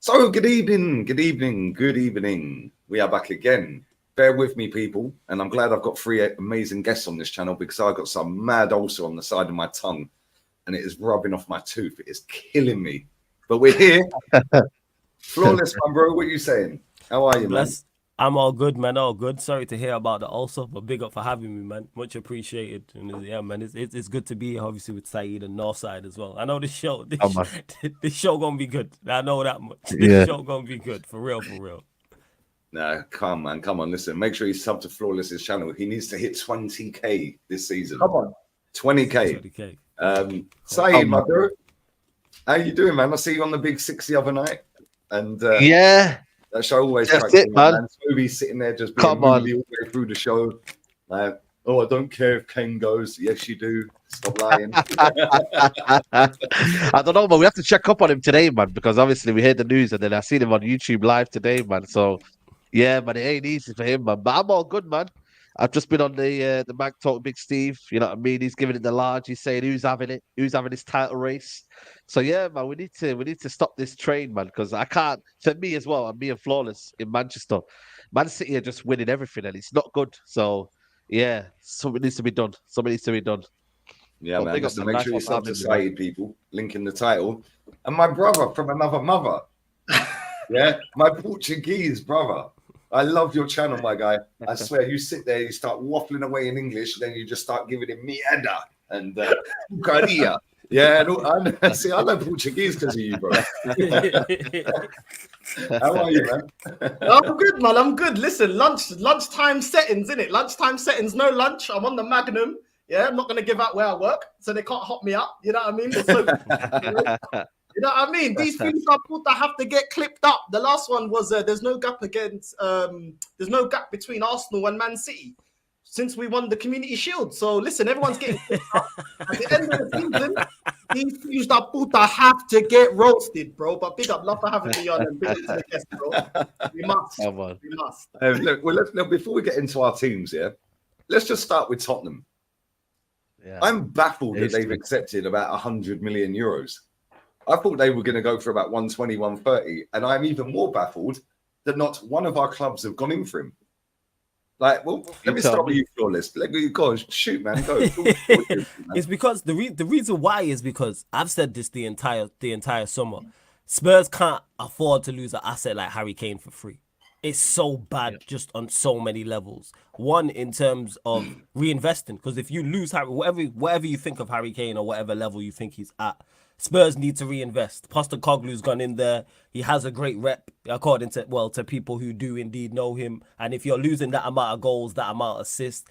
So, good evening. We are back again. Bear with me, people, and I'm glad I've got 3 amazing guests on this channel because I've got some mad ulcer on the side of my tongue, and it is rubbing off my tooth. It is killing me. But we're here. Flawless, my bro. What are you saying? How are you, man? I'm all good, man. All good. Sorry to hear about the ulcer, but big up for having me, man. Much appreciated. And yeah, man, it's good to be here, obviously, with Saeed and Northside as well. I know this show gonna be good. I know that much. This show gonna be good, for real. No, come on. Listen, make sure you sub to Flawless's channel. He needs to hit 20k this season. Come on, 20k. Saeed, my bro, how you doing, man? I see you on the Big Six the other night, and yeah. That show always cracks me, man. Toby's sitting there just being moody all the way through the show. Like, oh, I don't care if Kane goes. Yes, you do. Stop lying. I don't know, but we have to check up on him today, man, because obviously we heard the news and then I seen him on YouTube live today, man. So, yeah, man, it ain't easy for him, man. But I'm all good, man. I've just been on the Mag Talk Big Steve. You know what I mean? He's giving it the large. He's saying who's having it, who's having this title race. So yeah, man, we need to stop this train, man, because I can't. For me as well, I'm being Flawless in Manchester. Man City are just winning everything, and it's not good. So yeah, something needs to be done. Yeah, man. Just to make sure you sub to Saeed, people. Link in the title. And my brother from another mother. Yeah, my Portuguese brother. I love your channel, my guy. I swear, you sit there, you start waffling away in English, then you just start giving him mierda and bucaria. Yeah, I see. I love Portuguese because of you, bro. How are you, man? I'm good, man. I'm good. Listen, lunchtime settings, innit? Lunchtime settings, no lunch. I'm on the Magnum. Yeah, I'm not gonna give out where I work, so they can't hop me up. You know what I mean? You know what I mean? These things are put that have to get clipped up. The last one was there's no gap between Arsenal and Man City since we won the Community Shield. So listen, everyone's getting clipped up. At the end of the season, these things that puta have to get roasted, bro. But big up, love for having me on and big up to the guest, bro. We must. Look, before we get into our teams, let's just start with Tottenham. Yeah. I'm baffled that they've accepted about 100 million euros. I thought they were going to go for about 120, 130. And I'm even more baffled that not one of our clubs have gone in for him. Like, well, let me start with you, Flawless. Let me go. Shoot, man. Go. It's because the reason why is because I've said this the entire summer. Spurs can't afford to lose an asset like Harry Kane for free. It's so bad just on so many levels. One, in terms of reinvesting, because if you lose Harry, whatever you think of Harry Kane or whatever level you think he's at, Spurs need to reinvest. Postecoglou's gone in there. He has a great rep, according to people who do indeed know him. And if you're losing that amount of goals, that amount of assists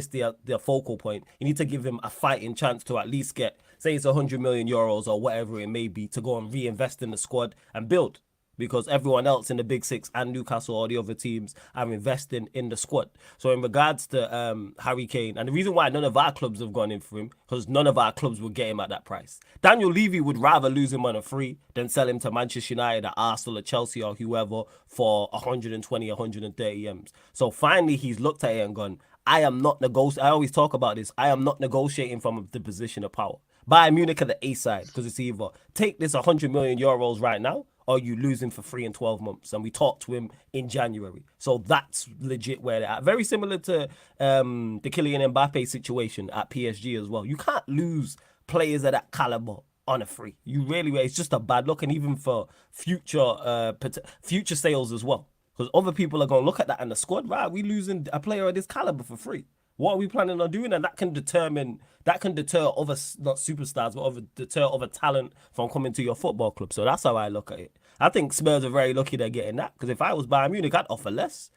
the focal point, you need to give him a fighting chance to at least get, say it's 100 million euros or whatever it may be, to go and reinvest in the squad and build. Because everyone else in the Big Six and Newcastle or the other teams are investing in the squad. So in regards to Harry Kane, and the reason why none of our clubs have gone in for him, because none of our clubs would get him at that price. Daniel Levy would rather lose him on a free than sell him to Manchester United, or Arsenal, or Chelsea, or whoever for 120, 130 M's. So finally he's looked at it and gone, I always talk about this. I am not negotiating from the position of power. Bayern Munich at the A side, because it's either take this 100 million euros right now, or you lose him for 3 and 12 months. And we talked to him in January. So that's legit where they're at. Very similar to the Kylian Mbappe situation at PSG as well. You can't lose players of that caliber on a free. It's just a bad look. And even for future sales as well. Because other people are going to look at that and the squad, right, we losing a player of this caliber for free. What are we planning on doing? And that can deter other, not superstars, but deter other talent from coming to your football club. So that's how I look at it. I think Spurs are very lucky they're getting that. Because if I was Bayern Munich, I'd offer less.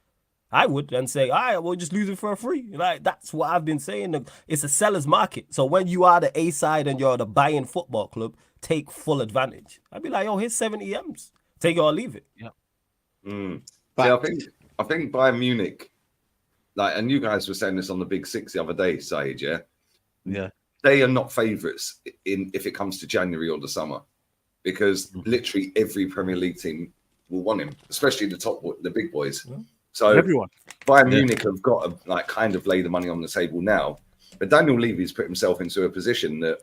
I would, and say, all right, we'll just lose it for a free. Like, that's what I've been saying. It's a seller's market. So when you are the A side and you're the Bayern football club, take full advantage. I'd be like, yo, here's 70 M's. Take it or leave it. Yeah. I think Bayern Munich, like, and you guys were saying this on the Big Six the other day, Saeed, yeah, they are not favourites if it comes to January or the summer, because literally every Premier League team will want him, especially the big boys. Yeah. So everyone, Bayern Munich have got to kind of lay the money on the table now, but Daniel Levy's put himself into a position that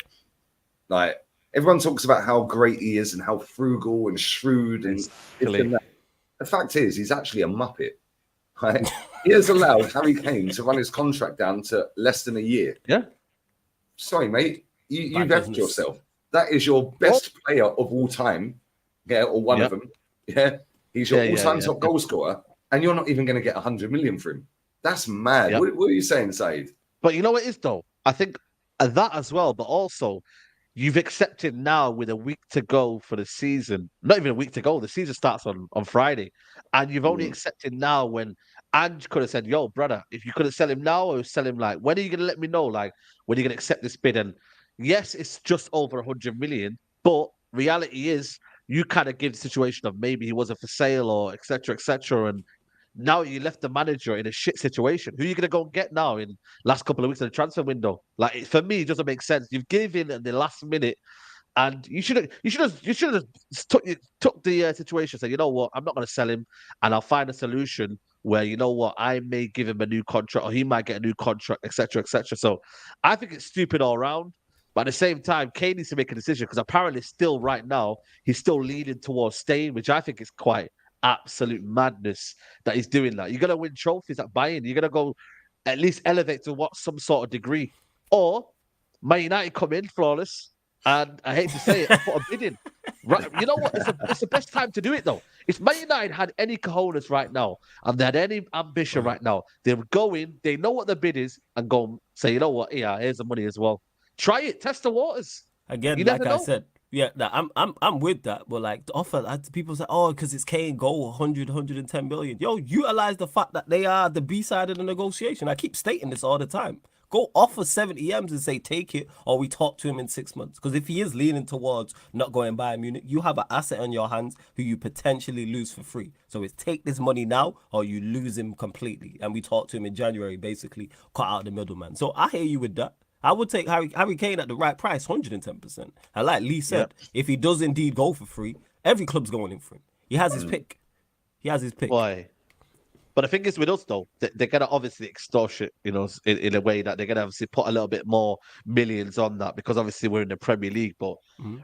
Everyone talks about how great he is and how frugal and shrewd and that. The fact is, he's actually a muppet. Right? He has allowed Harry Kane to run his contract down to less than a year. Yeah. Sorry, mate. You've effed yourself. That is your best player of all time. Yeah, or one of them. Yeah. He's your all-time top goal scorer, and you're not even going to get 100 million for him. That's mad. Yep. What are you saying, Saeed? But you know what it is, though? I think that as well, but also you've accepted now with a week to go for the season. Not even a week to go. The season starts on Friday. And you've only accepted now when Ange could have said, yo, brother, if you couldn't sell him now or sell him like, when are you going to let me know? Like, when are you going to accept this bid? And yes, it's just over 100 million. But reality is you kind of give the situation of maybe he wasn't for sale or et cetera, et cetera. And now you left the manager in a shit situation. Who are you going to go and get now in last couple of weeks of the transfer window? Like, for me, it doesn't make sense. You've given in the last minute, and you should have took the situation. Said, you know what, I'm not going to sell him, and I'll find a solution where, you know what, I may give him a new contract, or he might get a new contract, etc., etc. So, I think it's stupid all around. But at the same time, Kane needs to make a decision because apparently, still right now, he's still leaning towards staying, which I think is quite absolute madness that he's doing that. You're going to win trophies at Bayern. You're going to go at least elevate to some sort of degree. Or Man United come in flawless, and I hate to say it, I put a bid in. Right, you know what? It's the best time to do it, though. If Man United had any cojones right now, and they had any ambition right now, they would go in, they know what the bid is, and go say, you know what? Yeah, here's the money as well. Try it, test the waters. Again, like I said, yeah, I'm with that. But like the offer, people say, oh, because it's Kane, go 100, 110 million. Yo, utilize the fact that they are the B side of the negotiation. I keep stating this all the time. Go offer 70 M's and say, take it, or we talk to him in 6 months. Because if he is leaning towards not going Bayern Munich, you have an asset on your hands who you potentially lose for free. So it's take this money now, or you lose him completely. And we talk to him in January, basically, cut out the middleman. So I hear you with that. I would take Harry Kane at the right price, 110%. And like Lee said, if he does indeed go for free, every club's going in for him. He has his pick. Why? But the thing is with us, though, they're going to obviously extortion, you know, in a way that they're going to obviously put a little bit more millions on that because obviously we're in the Premier League. But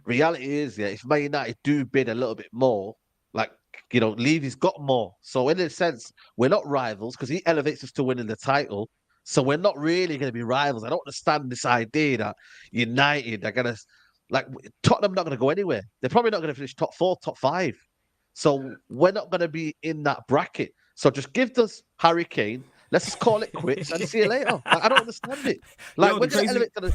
reality is, if Man United do bid a little bit more, like, you know, Levy's got more. So in a sense, we're not rivals because he elevates us to winning the title. So we're not really going to be rivals. I don't understand this idea that United are going to, like, Tottenham not going to go anywhere. They're probably not going to finish top 4, top 5. So we're not going to be in that bracket. So just give us Harry Kane. Let's just call it quits and see you later. Like, I don't understand it. Like,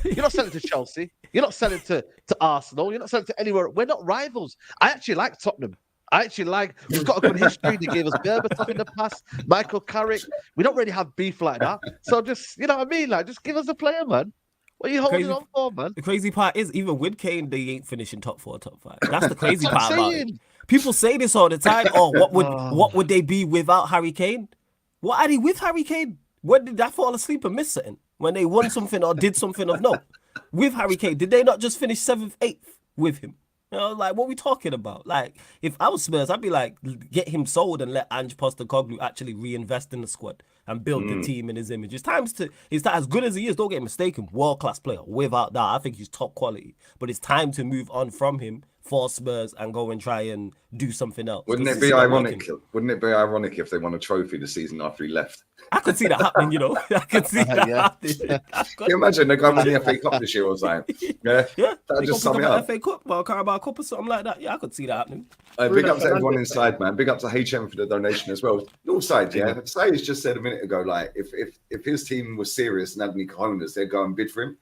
you're not selling to Chelsea. You're not selling to Arsenal. You're not selling to anywhere. We're not rivals. I actually like Tottenham. We've got a good history. They gave us Berbatov in the past, Michael Carrick. We don't really have beef like that. So just, you know what I mean? Like, just give us a player, man. What are you holding on for, man? The crazy part is, even with Kane, they ain't finishing top 4, top 5. That's the crazy part about it. People say this all the time. Oh, what would they be without Harry Kane? What are they with Harry Kane? When did I fall asleep and miss something? When they won something or did something of note? With Harry Kane, did they not just finish 7th, 8th with him? You know, like, what are we talking about? Like, if I was Spurs, I'd be like, get him sold and let Ange Postecoglou actually reinvest in the squad and build the team in his image. It's as good as he is, don't get mistaken, world-class player. Without that, I think he's top quality. But it's time to move on from him for Spurs and go and try and do something else. Wouldn't it be ironic if they won a trophy the season after he left? I could see that happening, you know. I could see that happening. Can you imagine they go win the FA Cup this year or something? Yeah. That'd just sum it up. FA Cup or Carabao Cup or something like that. Yeah, I could see that happening. Big up to everyone inside, man. Big up to HM for the donation as well. North side, yeah. Sayes just said a minute ago, like, if his team was serious and had any cojones, they'd go and bid for him.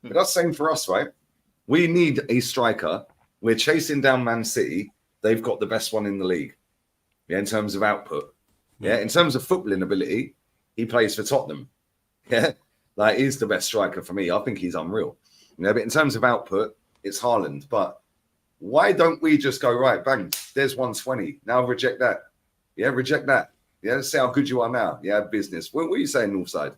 But that's the same for us, right? We need a striker. We're chasing down Man City. They've got the best one in the league. Yeah, in terms of output. Yeah, in terms of footballing ability, he plays for Tottenham. Yeah, like, he's the best striker for me. I think he's unreal. You know, but in terms of output, it's Haaland. But why don't we just go, right, bang, there's 120. Now reject that. Yeah, reject that. Yeah, let's see how good you are now. Yeah, business. What are you saying, Northside?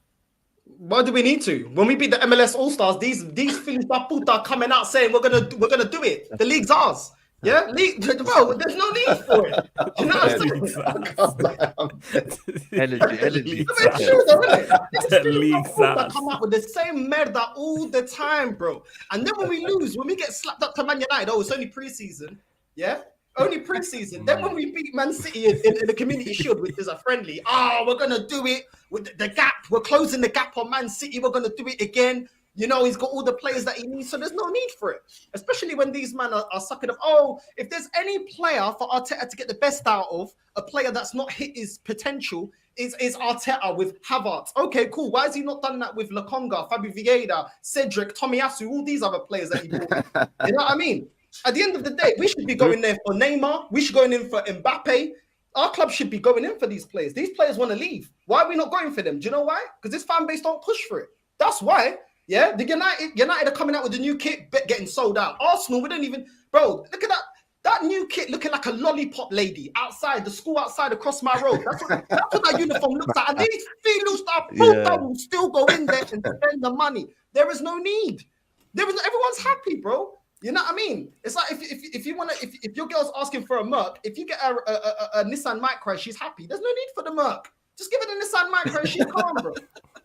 Why do we need to? When we beat the MLS All Stars, these filhos da puta are coming out saying we're gonna do it. The league's ours. Yeah, bro, there's no need for it. Do you know what I'm saying? Energy. It's true, though, isn't it? It's That true, league that come out with the same merda all the time, bro. And then when we lose, when we get slapped up to Man United, it's only pre-season. Yeah, only pre-season. Then when we beat Man City in the Community Shield, which is a friendly, we're gonna do it with the gap. We're closing the gap on Man City. We're gonna do it again. You know, he's got all the players that he needs, so there's no need for it. Especially when these men are sucking up. If there's any player for Arteta to get the best out of, a player that's not hit his potential, is Arteta with Havertz. Okay, cool. Why has he not done that with Lokonga, Fabio Vieira, Cedric, Tomiyasu, all these other players that he brought? You know what I mean? At the end of the day, we should be going there for Neymar. We should go in for Mbappe. Our club should be going in for these players. These players want to leave. Why are we not going for them? Do you know why? Because this fan base don't push for it. That's why. Yeah, the United are coming out with a new kit, getting sold out. Arsenal, we don't even, bro. Look at that new kit looking like a lollipop lady outside the school outside across my road. That's what that uniform looks like. And these females that will still go in there and spend the money. There is no need. Everyone's happy, bro. You know what I mean? It's like if you want to, if your girl's asking for a Merc, if you get a Nissan Micra, she's happy. There's no need for the Merc. Just give it a Nissan Micra, she's calm, bro.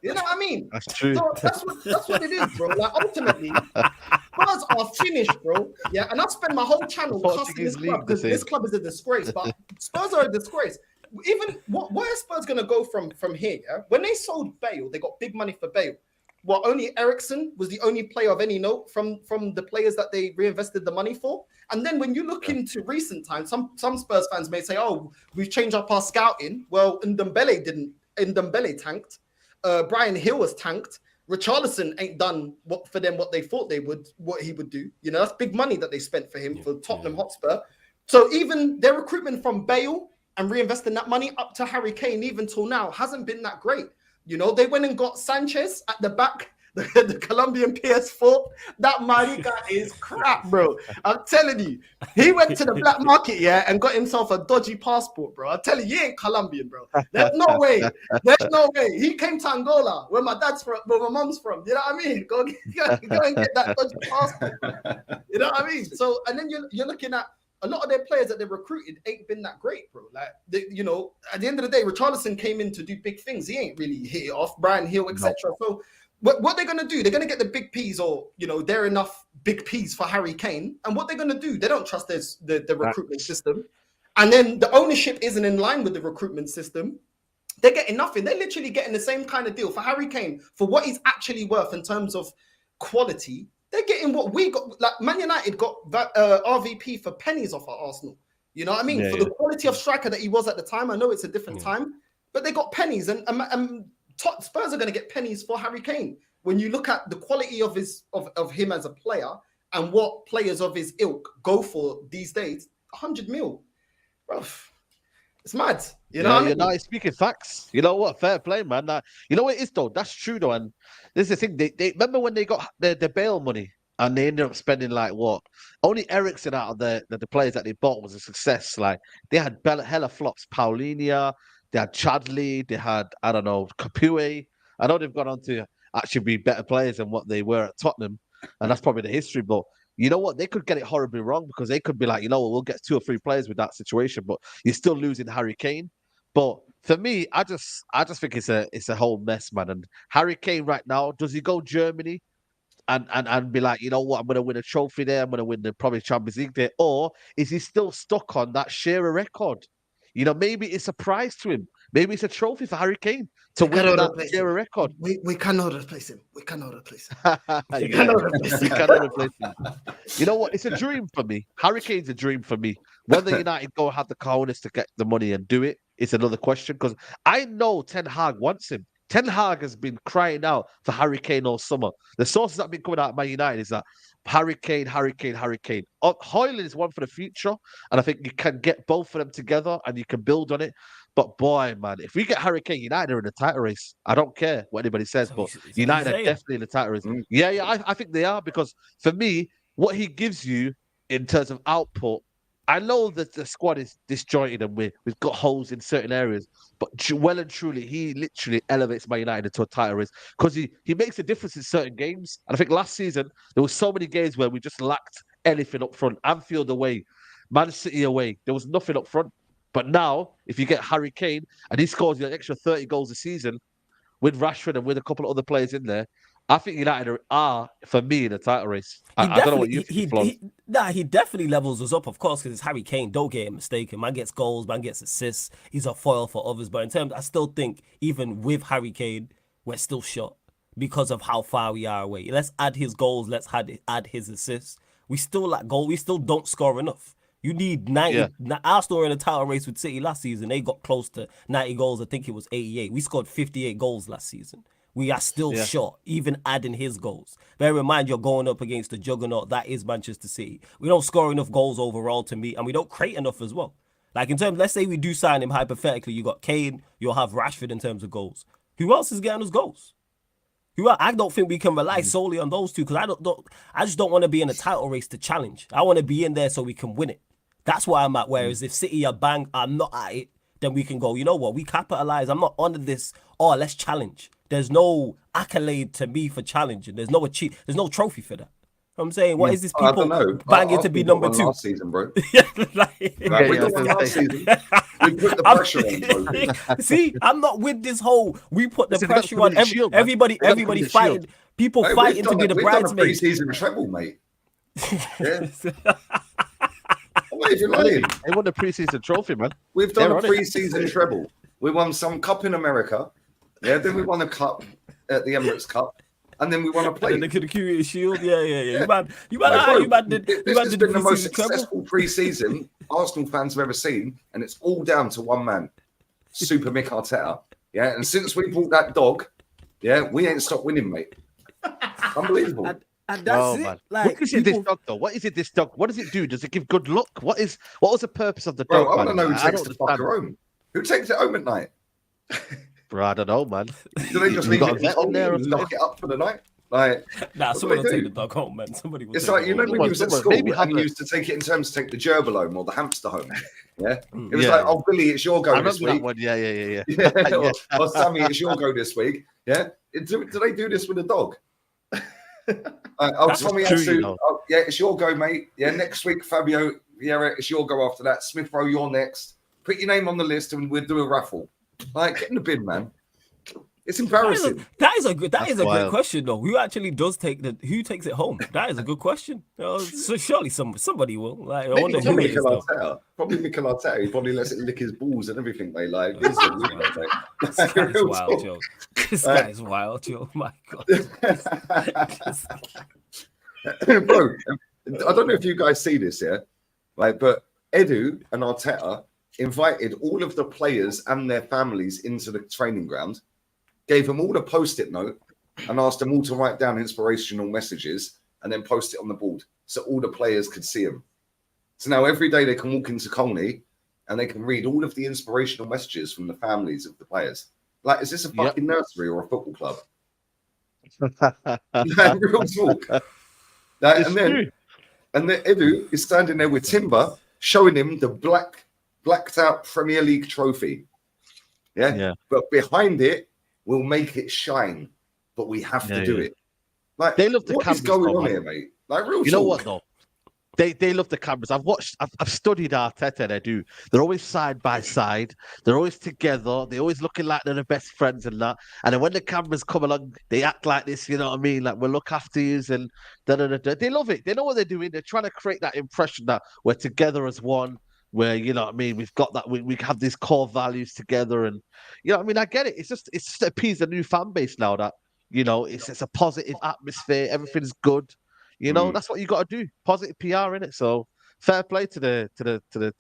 You know what I mean? That's true. So that's what it is, bro. Like ultimately, Spurs are finished, bro. Yeah, and I spend my whole channel cussing this club because this club is a disgrace. But Spurs are a disgrace. Even where are Spurs gonna go from here? Yeah? When they sold Bale, they got big money for Bale. Well, only Eriksen was the only player of any note from the players that they reinvested the money for. And then when you look into recent times, some Spurs fans may say, "Oh, we've changed up our scouting." Well, Ndombele tanked. Brian Hill was tanked. Richarlison ain't done what they thought what he would do. You know, that's big money that they spent for him for Tottenham Hotspur. So even their recruitment from Bale and reinvesting that money up to Harry Kane, even till now, hasn't been that great. You know, they went and got Sanchez at the back, the Colombian PS4. That Marica is crap, bro. I'm telling you. He went to the black market, and got himself a dodgy passport, bro. I'm telling you, he ain't Colombian, bro. There's no way. There's no way. He came to Angola, where my mom's from. You know what I mean? Go and get that dodgy passport. You know what I mean? So, and then you're looking at a lot of their players that they recruited ain't been that great, bro. Like, you know, at the end of the day, Richarlison came in to do big things. He ain't really hit it off. Brian Hill, etc. No. So what they're going to do, they're going to get the big P's, or, you know, they're enough big P's for Harry Kane. And what they're going to do, they don't trust the recruitment system. And then the ownership isn't in line with the recruitment system. They're getting nothing. They're literally getting the same kind of deal for Harry Kane for what he's actually worth in terms of quality. They're getting what we got. Like Man United got RVP for pennies off at Arsenal. You know what I mean? For the quality of striker that he was at the time. I know it's a different time, but they got pennies, and Spurs are going to get pennies for Harry Kane. When you look at the quality of him as a player and what players of his ilk go for these days, 100 mil, bro. It's mad. You know what I mean? You're not speaking facts. You know what? Fair play, man. You know what it is, though? That's true, though. And this is the thing. They remember when they got the Bale money and they ended up spending like what? Only Eriksen out of the players that they bought was a success. Like they had hella flops. Paulinho, they had Chadley, they had, I don't know, Capoue. I know they've gone on to actually be better players than what they were at Tottenham. And that's probably the history. But you know what? They could get it horribly wrong because they could be like, you know what, we'll get 2 or 3 players with that situation, but you're still losing Harry Kane. But for me, I just think it's a whole mess, man. And Harry Kane right now, does he go Germany and be like, you know what, I'm going to win a trophy there, I'm going to win the probably Champions League there, or is he still stuck on that Shearer record? You know, maybe it's a prize to him. Maybe it's a trophy for Harry Kane to win that Shearer record. We cannot replace him. We cannot replace him. We cannot replace him. You know what? It's a dream for me. Harry Kane's a dream for me. Whether United go have the cojones to get the money and do it, it's another question. Because I know Ten Hag wants him. Ten Hag has been crying out for Harry Kane all summer. The sources that have been coming out of Man United is that Harry Kane. Højlund is one for the future, and I think you can get both of them together and you can build on it. But boy, man, if we get Harry Kane, United are in the title race. I don't care what anybody says, but United are definitely in the title race. I think they are, because for me, what he gives you in terms of output, I know that the squad is disjointed and we've got holes in certain areas, but well and truly, he literally elevates Man United into a title race because he makes a difference in certain games. And I think last season, there were so many games where we just lacked anything up front. Anfield away, Man City away, there was nothing up front. But now, if you get Harry Kane and he scores an extra 30 goals a season with Rashford and with a couple of other players in there, I think United are, for me, in a title race. I don't know what you think, Flo. He definitely levels us up, of course, because it's Harry Kane. Don't get him mistaken. Man gets goals, man gets assists. He's a foil for others. But in terms, I still think even with Harry Kane, we're still short because of how far we are away. Let's add his goals. Let's add his assists. We still lack goal. We still don't score enough. You need 90. Yeah. Arsenal were in a title race with City last season. They got close to 90 goals. I think it was 88. We scored 58 goals last season. We are still short, even adding his goals. Bear in mind, you're going up against the juggernaut that is Manchester City. We don't score enough goals overall to me, and we don't create enough as well. Like in terms, let's say we do sign him hypothetically. You got Kane, you'll have Rashford in terms of goals. Who else is getting us goals? I don't think we can rely solely on those two because I just don't want to be in a title race to challenge. I want to be in there so we can win it. That's where I'm at. Whereas if City are bang, I'm not at it, then we can go, you know what, we capitalize. I'm not on this. Oh, let's challenge. There's no accolade to me for challenging. There's no trophy for that. I'm saying, what is this people banging to be number 2? Last season, bro. We put the pressure on, bro. See, I'm not with this whole, we put the pressure on everybody fighting. People fighting to be the bridesmaid. We've done a pre-season treble, mate. Yeah. What are you lying? They won the pre-season trophy, man. We've done a pre-season treble. We won some cup in America. Yeah, then we won a cup at the Emirates Cup, and then we won a plate. And the Community Shield, yeah. You man did the most successful pre-season Arsenal fans have ever seen, and it's all down to one man, Super Mick Arteta. Yeah, and since we bought that dog, yeah, we ain't stopped winning, mate. Unbelievable. And that's it. Man. Like, what is it, this dog, though? What is it, this dog? What does it do? Does it give good luck? What was the purpose of the dog? I want to know who takes the fucker home. Who takes it home at night? Bro, I don't know, man. Do they just leave it on there and lock it up for the night? Like, somebody will take the dog home, man. Somebody will. It's like, you know, when you was at school and you used to take it in terms to take the gerbil home or the hamster home. Yeah, it was like, oh, Billy, it's your go this week. Yeah. Or Sammy, it's your go this week. Yeah, do they do this with a dog? Tommy has to. Yeah, it's your go, mate. Yeah, next week, Fabio. Yeah, it's your go after that. Smith Rowe, you're next. Put your name on the list and we'll do a raffle. Like, get in the bin, man. It's embarrassing. That is a good question, though. Who actually does who takes it home? That is a good question. So surely somebody will. Like, I wonder who it is, Probably Mikel Arteta. He probably lets it lick his balls and everything. They like. This guy's wild, Joe. This guy's wild, Joe. My God. Bro, I don't know if you guys see this, yeah? Like, but Edu and Arteta invited all of the players and their families into the training ground, gave them all a post-it note, and asked them all to write down inspirational messages and then post it on the board so all the players could see them. So now every day they can walk into Colney and they can read all of the inspirational messages from the families of the players. Like, is this a fucking nursery or a football club? Real talk. And then Edu is standing there with Timber showing him the blacked out Premier League trophy. Yeah. But behind it, we'll make it shine. But we have to do it. Like, they love the what cameras. What is going on here, mate? Like, real talk. You know what, though? They love the cameras. I've studied Arteta. They do. They're always side by side. They're always together. They're always looking like they're the best friends and that. And then when the cameras come along, they act like this. You know what I mean? Like, we'll look after you and da-da-da-da. They love it. They know what they're doing. They're trying to create that impression that we're together as one. Where, you know what I mean, we've got that, we have these core values together, and you know what I mean, I get it. It's just to appease a new fan base now that, you know, it's a positive atmosphere, everything's good. You know, that's what you got to do. Positive PR in it. So fair play to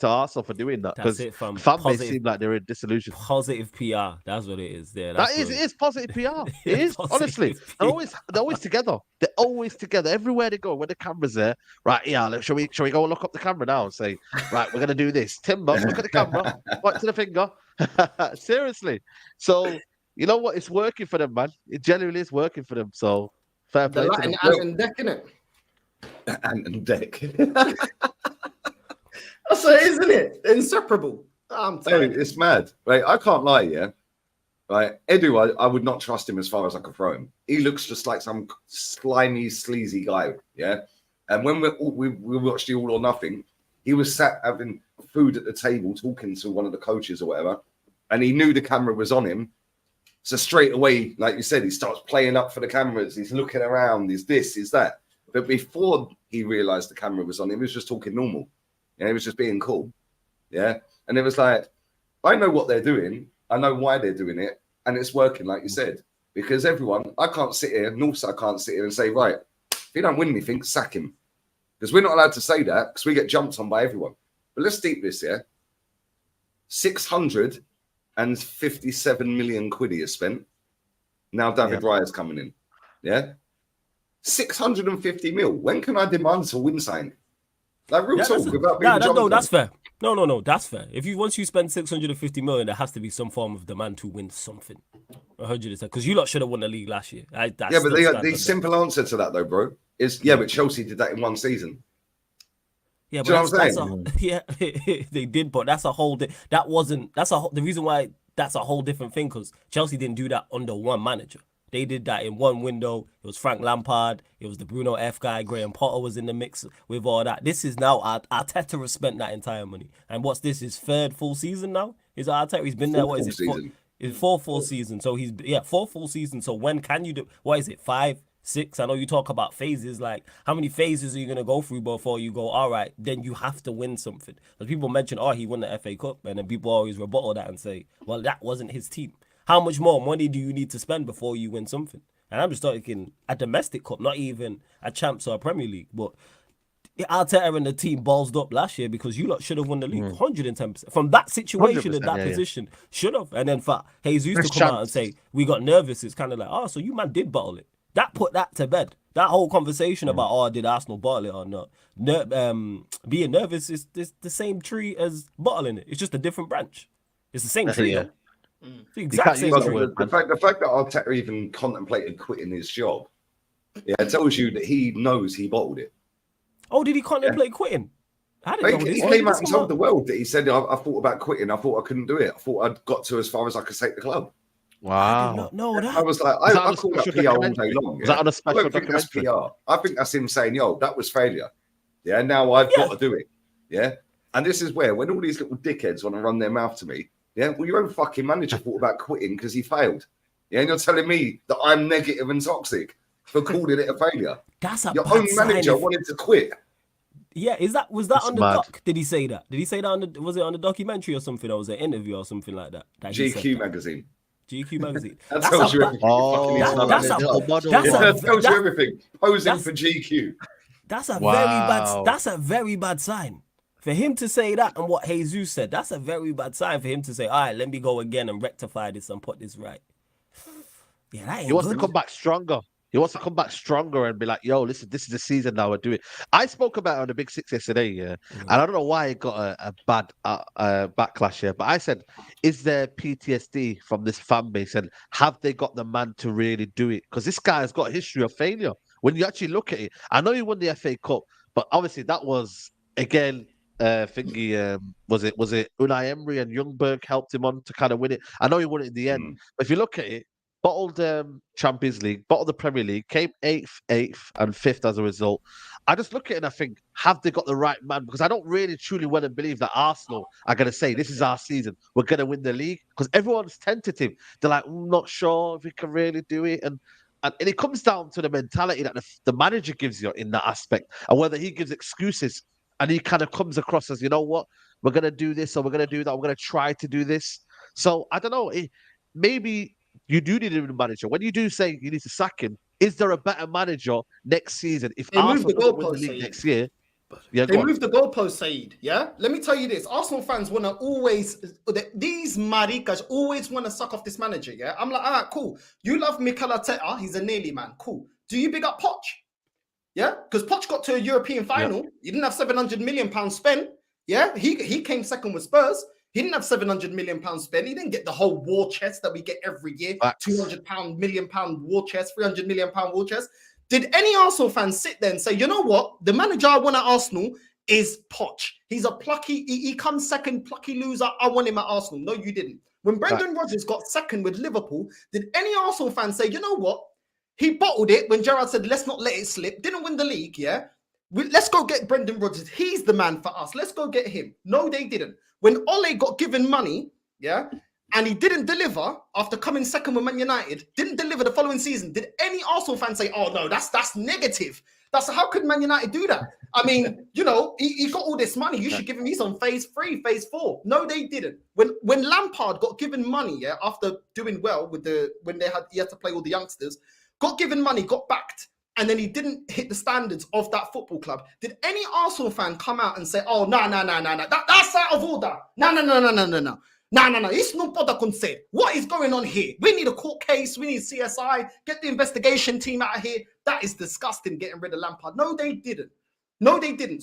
Arsenal for doing that, because fan base seem like they're in disillusion. Positive PR, that's what it is. There, it is positive PR. It is, honestly. They're always together. They're always together everywhere they go. When the camera's there, right? Yeah, shall we go and look up the camera now and say, right, we're gonna do this. Timber, look at the camera. Point to the finger. Seriously. So you know what? It's working for them, man. It genuinely is working for them. So fair play to them. And deck, innit? And deck. That's it, isn't it? Inseparable. It's mad. Right, I can't lie, yeah. Right, Edu, I would not trust him as far as I could throw him. He looks just like some slimy, sleazy guy, yeah. And when we watched the All or Nothing, He was sat having food at the table, talking to one of the coaches or whatever, and he knew the camera was on him. So straight away, like you said, he starts playing up for the cameras. He's looking around. He's this, he's that. But before he realised the camera was on him, he was just talking normal. Yeah, he was just being cool. Yeah, and it was like, I know what they're doing. I know why they're doing it, and it's working, like you said. Because everyone, I can't sit here, Northside can't sit here and say, right, if he don't win anything, sack him. Because we're not allowed to say that because we get jumped on by everyone. But let's deep this, yeah? 657 million quid he has spent. Now David Raya's coming in. Yeah? 650 mil. When can I demand to win something? Like real talk without being jumped on. That's fair. No, that's fair. Once you spend 650 million, there has to be some form of demand to win something. 100%. Because you lot should have won the league last year. But the simple answer to that though, bro, is but Chelsea did that in one season. Yeah, but they did, but that's a whole. The reason why that's a whole different thing because Chelsea didn't do that under one manager. They did that in one window. It was Frank Lampard. It was the Bruno F guy. Graham Potter was in the mix with all that. This is now Arteta has spent that entire money. And what's this? His third full season now? Is Arteta? He's been there. What is it? His fourth full season. So he's fourth full season. So when can you do? What is it? 5, 6? I know you talk about phases. Like how many phases are you gonna go through before you go? All right, then you have to win something. Because people mention, he won the FA Cup, and then people always rebuttal that and say, well, that wasn't his team. How much more money do you need to spend before you win something? And I'm just talking a domestic cup, not even a Champs or a Premier League. But Arteta and the team ballsed up last year because you lot should have won the league 110%. From that situation in that position, should have. And then for Jesus to come out and say, we got nervous, it's kind of like, so you man did bottle it. That put that to bed. That whole conversation about, did Arsenal bottle it or not? Being nervous is the same tree as bottling it. It's just a different branch. It's the same tree, though. The fact that Arteta even contemplated quitting his job, it tells you that he knows he bottled it. Oh, did he contemplate quitting? He came out and told the world that he said, I thought about quitting. I thought I couldn't do it. I thought I'd got to as far as I could take the club. Wow. I was like, I call that PR all day long. Is that on a special I don't think that's PR. I think that's him saying, that was failure. Yeah, now I've got to do it. Yeah. And this is where, when all these little dickheads want to run their mouth to me, well, your own fucking manager thought about quitting because he failed. Yeah, and you're telling me that I'm negative and toxic for calling it a failure. That's a your own manager wanted to quit. Yeah, was that on the doc? Did he say that? Did he say that was it on the documentary or something? Or was it an interview or something like that? GQ magazine. GQ magazine. That tells you everything. That tells you everything. Posing for GQ. That's a very bad. That's a very bad sign. For him to say that and what Jesus said, that's a very bad sign for him to say, all right, let me go again and rectify this and put this right. Yeah, that ain't He wants to come back stronger. He wants to come back stronger and be like, yo, listen, this is the season now. We're doing it. I spoke about it on the Big Six yesterday, and I don't know why it got a bad backlash here, but I said, is there PTSD from this fan base and have they got the man to really do it? Because this guy has got a history of failure. When you actually look at it, I know he won the FA Cup, but obviously that was, again, was it Unai Emery and Ljungberg helped him on to kind of win it? I know he won it in the end, but if you look at it, bottled Champions League, bottled the Premier League, came 8th and 5th as a result. I just look at it and I think, have they got the right man? Because I don't really truly want to believe that Arsenal are going to say, this is our season, we're going to win the league. Because everyone's tentative. They're like, I'm not sure if we can really do it. And it comes down to the mentality that the manager gives you in that aspect, and whether he gives excuses and he kind of comes across as, you know what, we're going to do this or we're going to do that, we're going to try to do this. So I don't know, maybe you do need a manager. When you do say you need to sack him, is there a better manager next season? If Arsenal win the league next year, they move the goalpost, Saeed. Yeah, let me tell you this: Arsenal fans want to always, these maricas always want to suck off this manager. Yeah, I'm like, all right, cool. You love Mikel Arteta; he's a nearly man. Cool. Do you big up Poch? Yeah, because Poch got to a European final. He didn't have £700 million spent. Yeah, he came second with Spurs. He didn't have £700 million spent. He didn't get the whole war chest that we get every year. £200 million war chest, £300 million war chest. Did any Arsenal fans sit there and say, you know what? The manager I want at Arsenal is Poch. He's a plucky, he comes second, plucky loser. I want him at Arsenal. No, you didn't. When Brendan Rodgers got second with Liverpool, did any Arsenal fan say, you know what? He bottled it when Gerrard said, let's not let it slip. Didn't win the league, yeah? let's go get Brendan Rodgers. He's the man for us. Let's go get him. No, they didn't. When Ole got given money, yeah, and he didn't deliver after coming second with Man United, didn't deliver the following season, did any Arsenal fan say, oh, no, that's negative? How could Man United do that? I mean, you know, he got all this money. You should give him, he's on phase 3, phase 4. No, they didn't. When Lampard got given money, yeah, after doing well with he had to play all the youngsters, got given money, got backed, and then he didn't hit the standards of that football club. Did any Arsenal fan come out and say, oh, no, that's out of order. No, it's not what I can say. What is going on here? We need a court case. We need CSI. Get the investigation team out of here. That is disgusting, getting rid of Lampard. No, they didn't.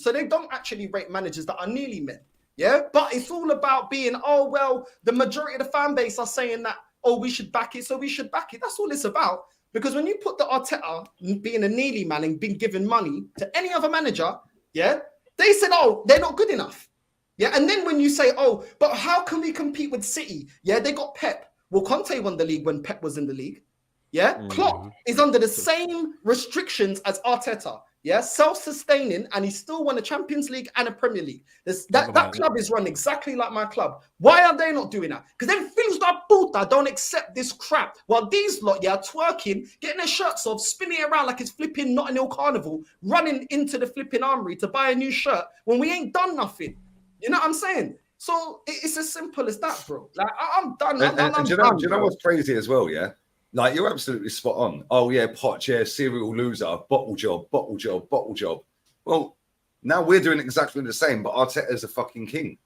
So they don't actually rate managers that are nearly men. Yeah, but it's all about being, oh, well, the majority of the fan base are saying that, oh, we should back it, so we should back it. That's all it's about. Because when you put the Arteta being a nearly man and being given money to any other manager, yeah, they said, oh, they're not good enough. Yeah, and then when you say, oh, but how can we compete with City? Yeah, they got Pep. Well, Conte won the league when Pep was in the league. Yeah, Klopp is under the same restrictions as Arteta. Yeah, self-sustaining, and he still won a Champions League and a Premier League. That club is run exactly like my club. Why are they not doing that? Because then filhos da puta don't accept this crap. While these lot, yeah, twerking, getting their shirts off, spinning around like it's flipping Notting Hill Carnival, running into the flipping armory to buy a new shirt when we ain't done nothing. You know what I'm saying? So it's as simple as that, bro. Like, I'm done. And do you know what's crazy as well, yeah? Like, you're absolutely spot on. Oh, yeah, Poch, yeah, serial loser, bottle job. Well, now we're doing exactly the same, but Arteta's a fucking king.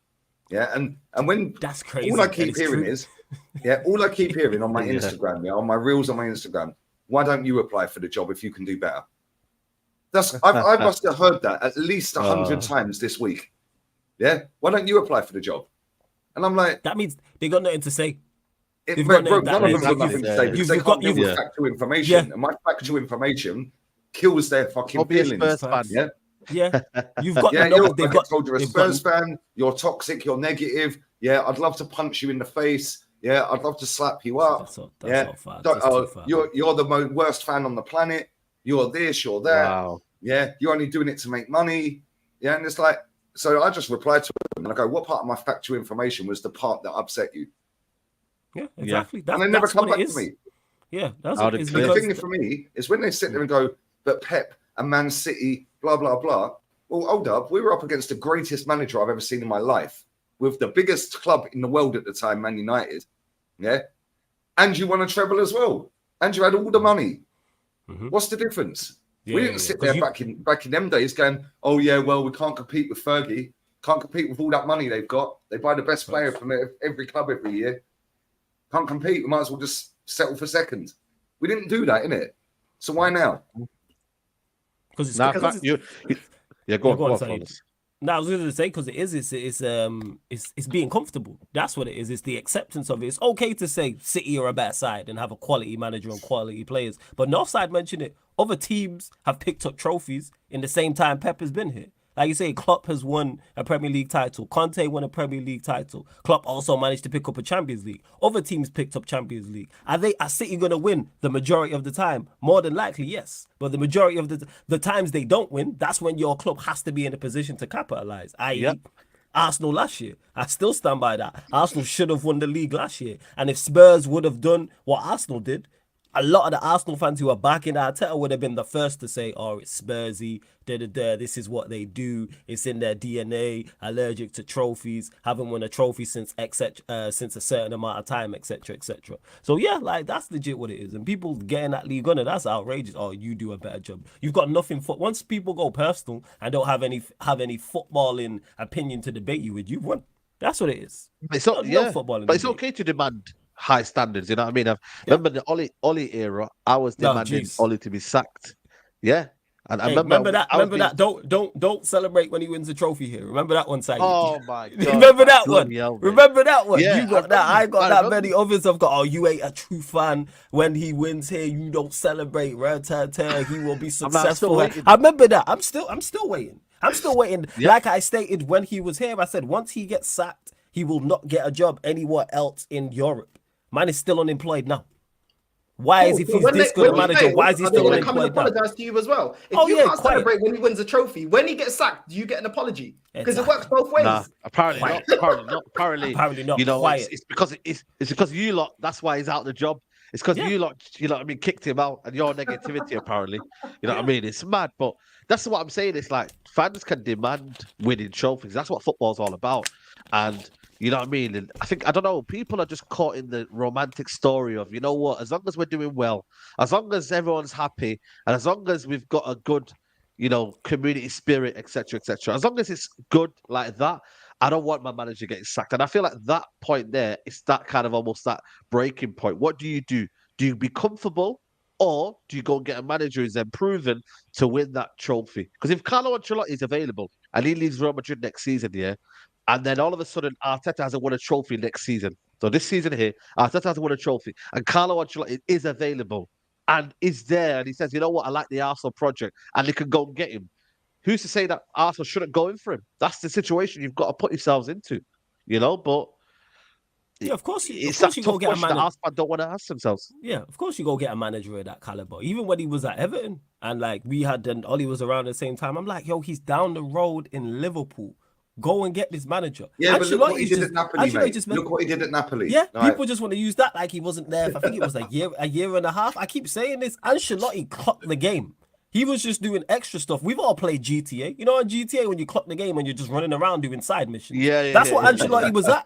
Yeah, and when that's crazy. All I keep hearing is, all I keep hearing on my Instagram, on my reels on my Instagram, why don't you apply for the job if you can do better? I must have heard that at least 100 times this week. Yeah, why don't you apply for the job? And I'm like, that means they got nothing to say. None of them got nothing to say because they can't deal with factual information, and my factual information kills their fucking feelings. Yeah, you've got. I told you're a Spurs fan. You're toxic. You're negative. Yeah, I'd love to punch you in the face. Yeah, I'd love to slap you up. You're the worst fan on the planet. You're this. You're that. Wow. Yeah, you're only doing it to make money. Yeah, and it's like. So I just replied to them and I go, what part of my factual information was the part that upset you? Yeah, exactly. And they never come back to me. Yeah, that's what it is. The thing for me is when they sit there and go, but Pep and Man City, blah, blah, blah. Well, hold up. We were up against the greatest manager I've ever seen in my life with the biggest club in the world at the time, Man United. Yeah. And you won a treble as well. And you had all the money. What's the difference? We didn't sit there back in them days going, oh, yeah, well, we can't compete with Fergie. Can't compete with all that money they've got. They buy the best player from every club every year. Can't compete. We might as well just settle for second. We didn't do that, innit? So why now? Because it's go on. No, I was going to say because it's being comfortable. That's what it is. It's the acceptance of it. It's okay to say City are a better side and have a quality manager and quality players. But Northside mentioned it. Other teams have picked up trophies in the same time Pep has been here. Like you say, Klopp has won a Premier League title. Conte won a Premier League title. Klopp also managed to pick up a Champions League. Other teams picked up Champions League. Are City going to win the majority of the time? More than likely, yes. But the majority of the times they don't win, that's when your club has to be in a position to capitalize. I.e., Arsenal last year. I still stand by that. Arsenal should have won the league last year. And if Spurs would have done what Arsenal did, a lot of the Arsenal fans who are backing Arteta would have been the first to say, oh, it's Spursy, this is what they do, it's in their DNA, allergic to trophies, haven't won a trophy since a certain amount of time, etc., etc. So yeah, like that's legit what it is. And people getting that league on it, that's outrageous. Oh, you do a better job. You've got nothing for once people go personal and don't have any footballing opinion to debate you with, you've won. That's what it is. It's okay to demand high standards, you know what I mean? I remember the Oli era. I was demanding Oli to be sacked. Yeah, and I remember that. Don't celebrate when he wins a trophy here. Remember that one, Saga? Oh my god! Remember that one? Remember that one? Yeah, you got that. I got that. Many others have got. Oh, you ain't a true fan. When he wins here, you don't celebrate. He will be successful. I remember that. I'm still waiting. Yeah. Like I stated when he was here, I said once he gets sacked, he will not get a job anywhere else in Europe. Man is still unemployed now. Why is if he's this good a manager? Why is he still going to come and unemployed? apologize to you as well? If you can't celebrate when he wins a trophy, when he gets sacked, do you get an apology? Because it works both ways. Nah, apparently not. Apparently not. You know, it's because you lot. That's why he's out of the job. It's because you lot, you know what I mean, kicked him out and your negativity, apparently. You know what I mean? It's mad, but that's what I'm saying. It's like fans can demand winning trophies. That's what football's all about. And you know what I mean? And I don't know, people are just caught in the romantic story of, you know what, as long as we're doing well, as long as everyone's happy, and as long as we've got a good, you know, community spirit, etc., as long as it's good like that, I don't want my manager getting sacked. And I feel like that point there is that kind of almost that breaking point. What do? Do you be comfortable, or do you go and get a manager who's then proven to win that trophy? Because if Carlo Ancelotti is available and he leaves Real Madrid next season, and then all of a sudden Arteta hasn't won a trophy next season. So this season here, Arteta hasn't won a trophy, and Carlo Ancelotti is available and is there, and he says, you know what, I like the Arsenal project, and they can go and get him. Who's to say that Arsenal shouldn't go in for him? That's the situation you've got to put yourselves into, you know. But yeah, of course, it's that tough question that Arsenal don't want to ask themselves. Yeah, of course you go get a manager of that caliber. Even when he was at Everton, and like we had, and Ollie was around at the same time. I'm like, yo, he's down the road in Liverpool. Go and get this manager. Yeah, but look what he did at Napoli, mate. Look what he did at Napoli. Yeah, people just want to use that like he wasn't there for, I think it was a year and a half. I keep saying this. Ancelotti clocked the game. He was just doing extra stuff. We've all played GTA. You know, on GTA, when you clock the game and you're just running around doing side missions. That's what Ancelotti was at.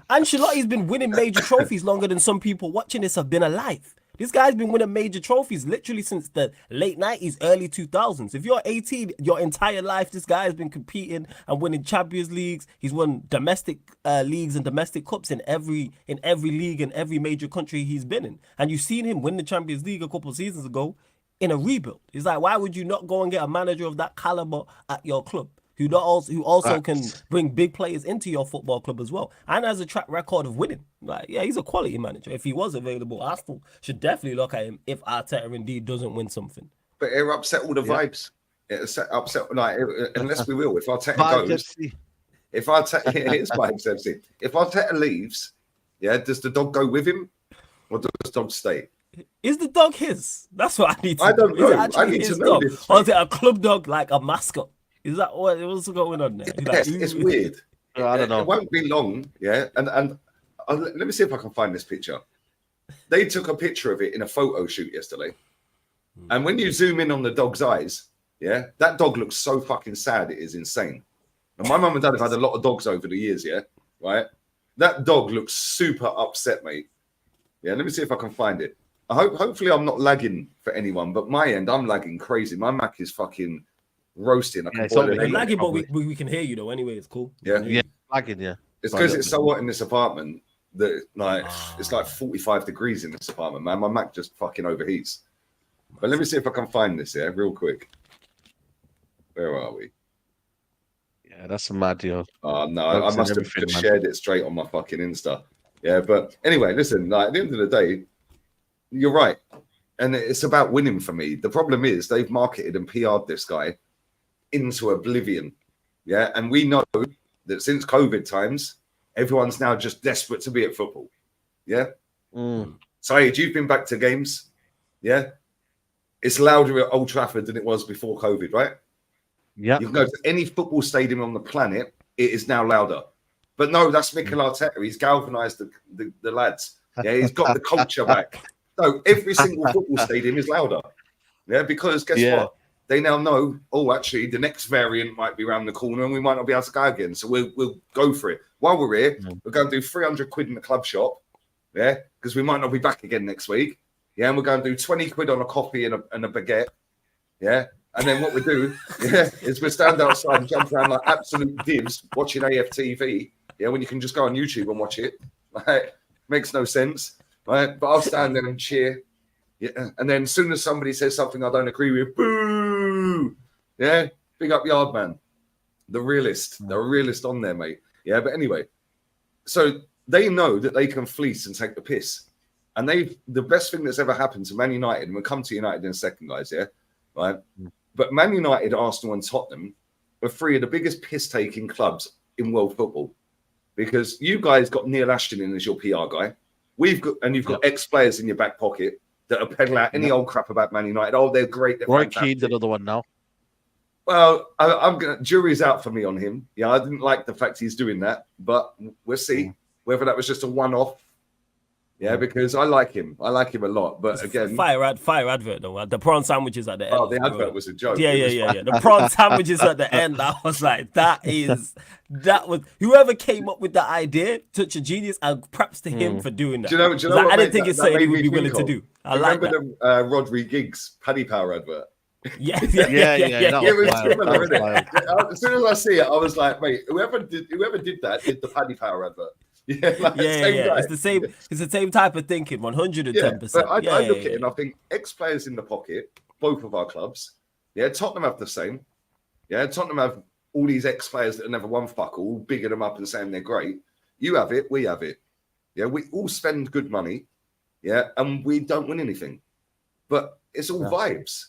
Ancelotti's been winning major trophies longer than some people watching this have been alive. This guy's been winning major trophies literally since the late 90s, early 2000s. If you're 18, your entire life, this guy has been competing and winning Champions Leagues. He's won domestic leagues and domestic cups in every league and every major country he's been in. And you've seen him win the Champions League a couple of seasons ago in a rebuild. It's like, why would you not go and get a manager of that caliber at your club? Who also can bring big players into your football club as well, and has a track record of winning. Like, yeah, he's a quality manager. If he was available, Arsenal should definitely look at him if Arteta indeed doesn't win something. But it upset all the vibes. It upset, like, unless we will. If Arteta goes, if Arteta, it's Vibes FC. If Arteta leaves, does the dog go with him, or does the dog stay? Is the dog his? That's what I need to know. I don't know. I need to know this. Or is it a club dog, like a mascot? Is that what's going on there? Yes, it's weird. I don't know. It won't be long, And let me see if I can find this picture. They took a picture of it in a photo shoot yesterday. And when you zoom in on the dog's eyes, that dog looks so fucking sad. It is insane. And my mum and dad have had a lot of dogs over the years, right? That dog looks super upset, mate. Let me see if I can find it. Hopefully I'm not lagging for anyone, but my end, I'm lagging crazy. My Mac is fucking roasting. It's lagging, but we can hear you though. Anyway, it's cool. Yeah, lagging. Yeah, it's because it's so hot in this apartment that it's like 45 degrees in this apartment, man. My Mac just fucking overheats. But let me see if I can find this real quick. Where are we? Yeah, that's a mad deal. Oh no, I must have just shared it straight on my fucking Insta. Yeah, but anyway, listen. Like, at the end of the day, you're right, and it's about winning for me. The problem is they've marketed and PR'd this guy into oblivion, and we know that since COVID times, everyone's now just desperate to be at football, Saeed, you've been back to games, it's louder at Old Trafford than it was before COVID, right? Yeah, you can go to any football stadium on the planet, it is now louder. But no, that's Mikel Arteta. He's galvanised the lads. He's got the culture back. No, every single football stadium is louder, because guess what? They now know, actually, the next variant might be around the corner and we might not be able to go again. So we'll go for it. While we're here, we're going to do 300 quid in the club shop, because we might not be back again next week. And we're going to do 20 quid on a coffee and a baguette, And then what we do, is we stand outside and jump around like absolute divs watching AFTV, when you can just go on YouTube and watch it. Makes no sense, right? But I'll stand there and cheer. And then as soon as somebody says something I don't agree with, boo! Big up Yardman. The realist on there, mate. But anyway, so they know that they can fleece and take the piss. And the best thing that's ever happened to Man United, and we'll come to United in a second, guys, right? But Man United, Arsenal and Tottenham are three of the biggest piss-taking clubs in world football. Because you guys got Neil Ashton in as your PR guy. You've got ex-players in your back pocket. that are peddling out any old crap about Man United. Oh, they're great. They're Roy Keane's another one now. Well, I'm gonna jury's out for me on him. Yeah, I didn't like the fact he's doing that, but we'll see whether that was just a one-off. Yeah, because I like him. I like him a lot. But again, fire advert though. The prawn sandwiches at the end. Oh, the advert was a joke. Yeah. The prawn sandwiches at the end. I was like, that was whoever came up with that idea, such a genius, and props to him for doing that. Do you know what I didn't think it's something he would be willing to do. I like that. Remember the Rodri Giggs Paddy Power advert? Yeah. It was similar, isn't it? As soon as I see it, I was like, mate, whoever did that did the Paddy Power advert. Yeah. It's the same. It's the same type of thinking. 110%. But I look at it and I think ex-players in the pocket, both of our clubs. Yeah, Tottenham have the same. Yeah, Tottenham have all these ex-players that have never won fuck all, bigging them up and saying they're great. You have it, we have it. Yeah, we all spend good money. Yeah, and we don't win anything. But it's all vibes.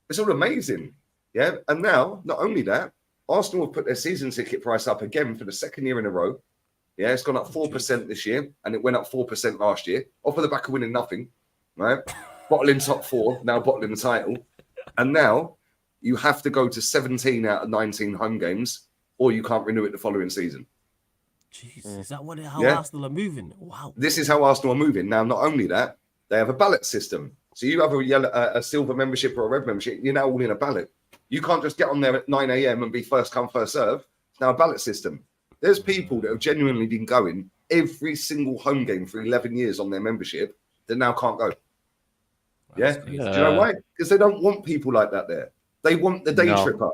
It's all amazing. Yeah, and now not only that, Arsenal have put their season ticket price up again for the second year in a row. Yeah, it's gone up 4% this year, and it went up 4% last year, off of the back of winning nothing, right? Bottling top 4, now bottling the title. And now you have to go to 17 out of 19 home games, or you can't renew it the following season. Jeez, is that how Arsenal are moving? Wow. This is how Arsenal are moving. Now, not only that, they have a ballot system. So you have a silver membership or a red membership, you're now all in a ballot. You can't just get on there at 9 a.m. and be first come, first serve. It's now a ballot system. There's people that have genuinely been going every single home game for 11 years on their membership that now can't go. Yeah? Do you know why? Because they don't want people like that there. They want the day tripper.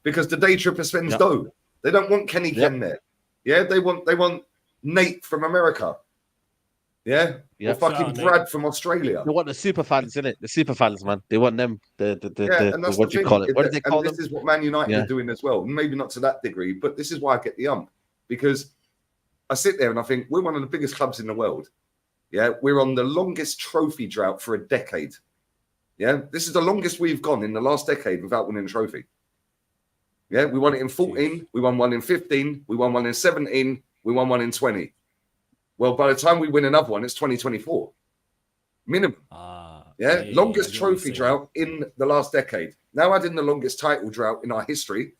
Because the day tripper spends dough. They don't want Kenny Ken there. Yeah? They want Nate from America. Yeah? Or fucking Brad from Australia. They want the super fans, innit? The super fans, man. They want them. And that's what do you call it? What do they call them? This is what Man United are doing as well. Maybe not to that degree, but this is why I get the ump. Because I sit there and I think we're one of the biggest clubs in the world. Yeah, we're on the longest trophy drought for a decade. Yeah, this is the longest we've gone in the last decade without winning a trophy. Yeah, we won it in 14, we won one in 15, we won one in 17, we won one in 20. Well, by the time we win another one, it's 2024. Minimum. Longest trophy drought in the last decade. Now adding the longest title drought in our history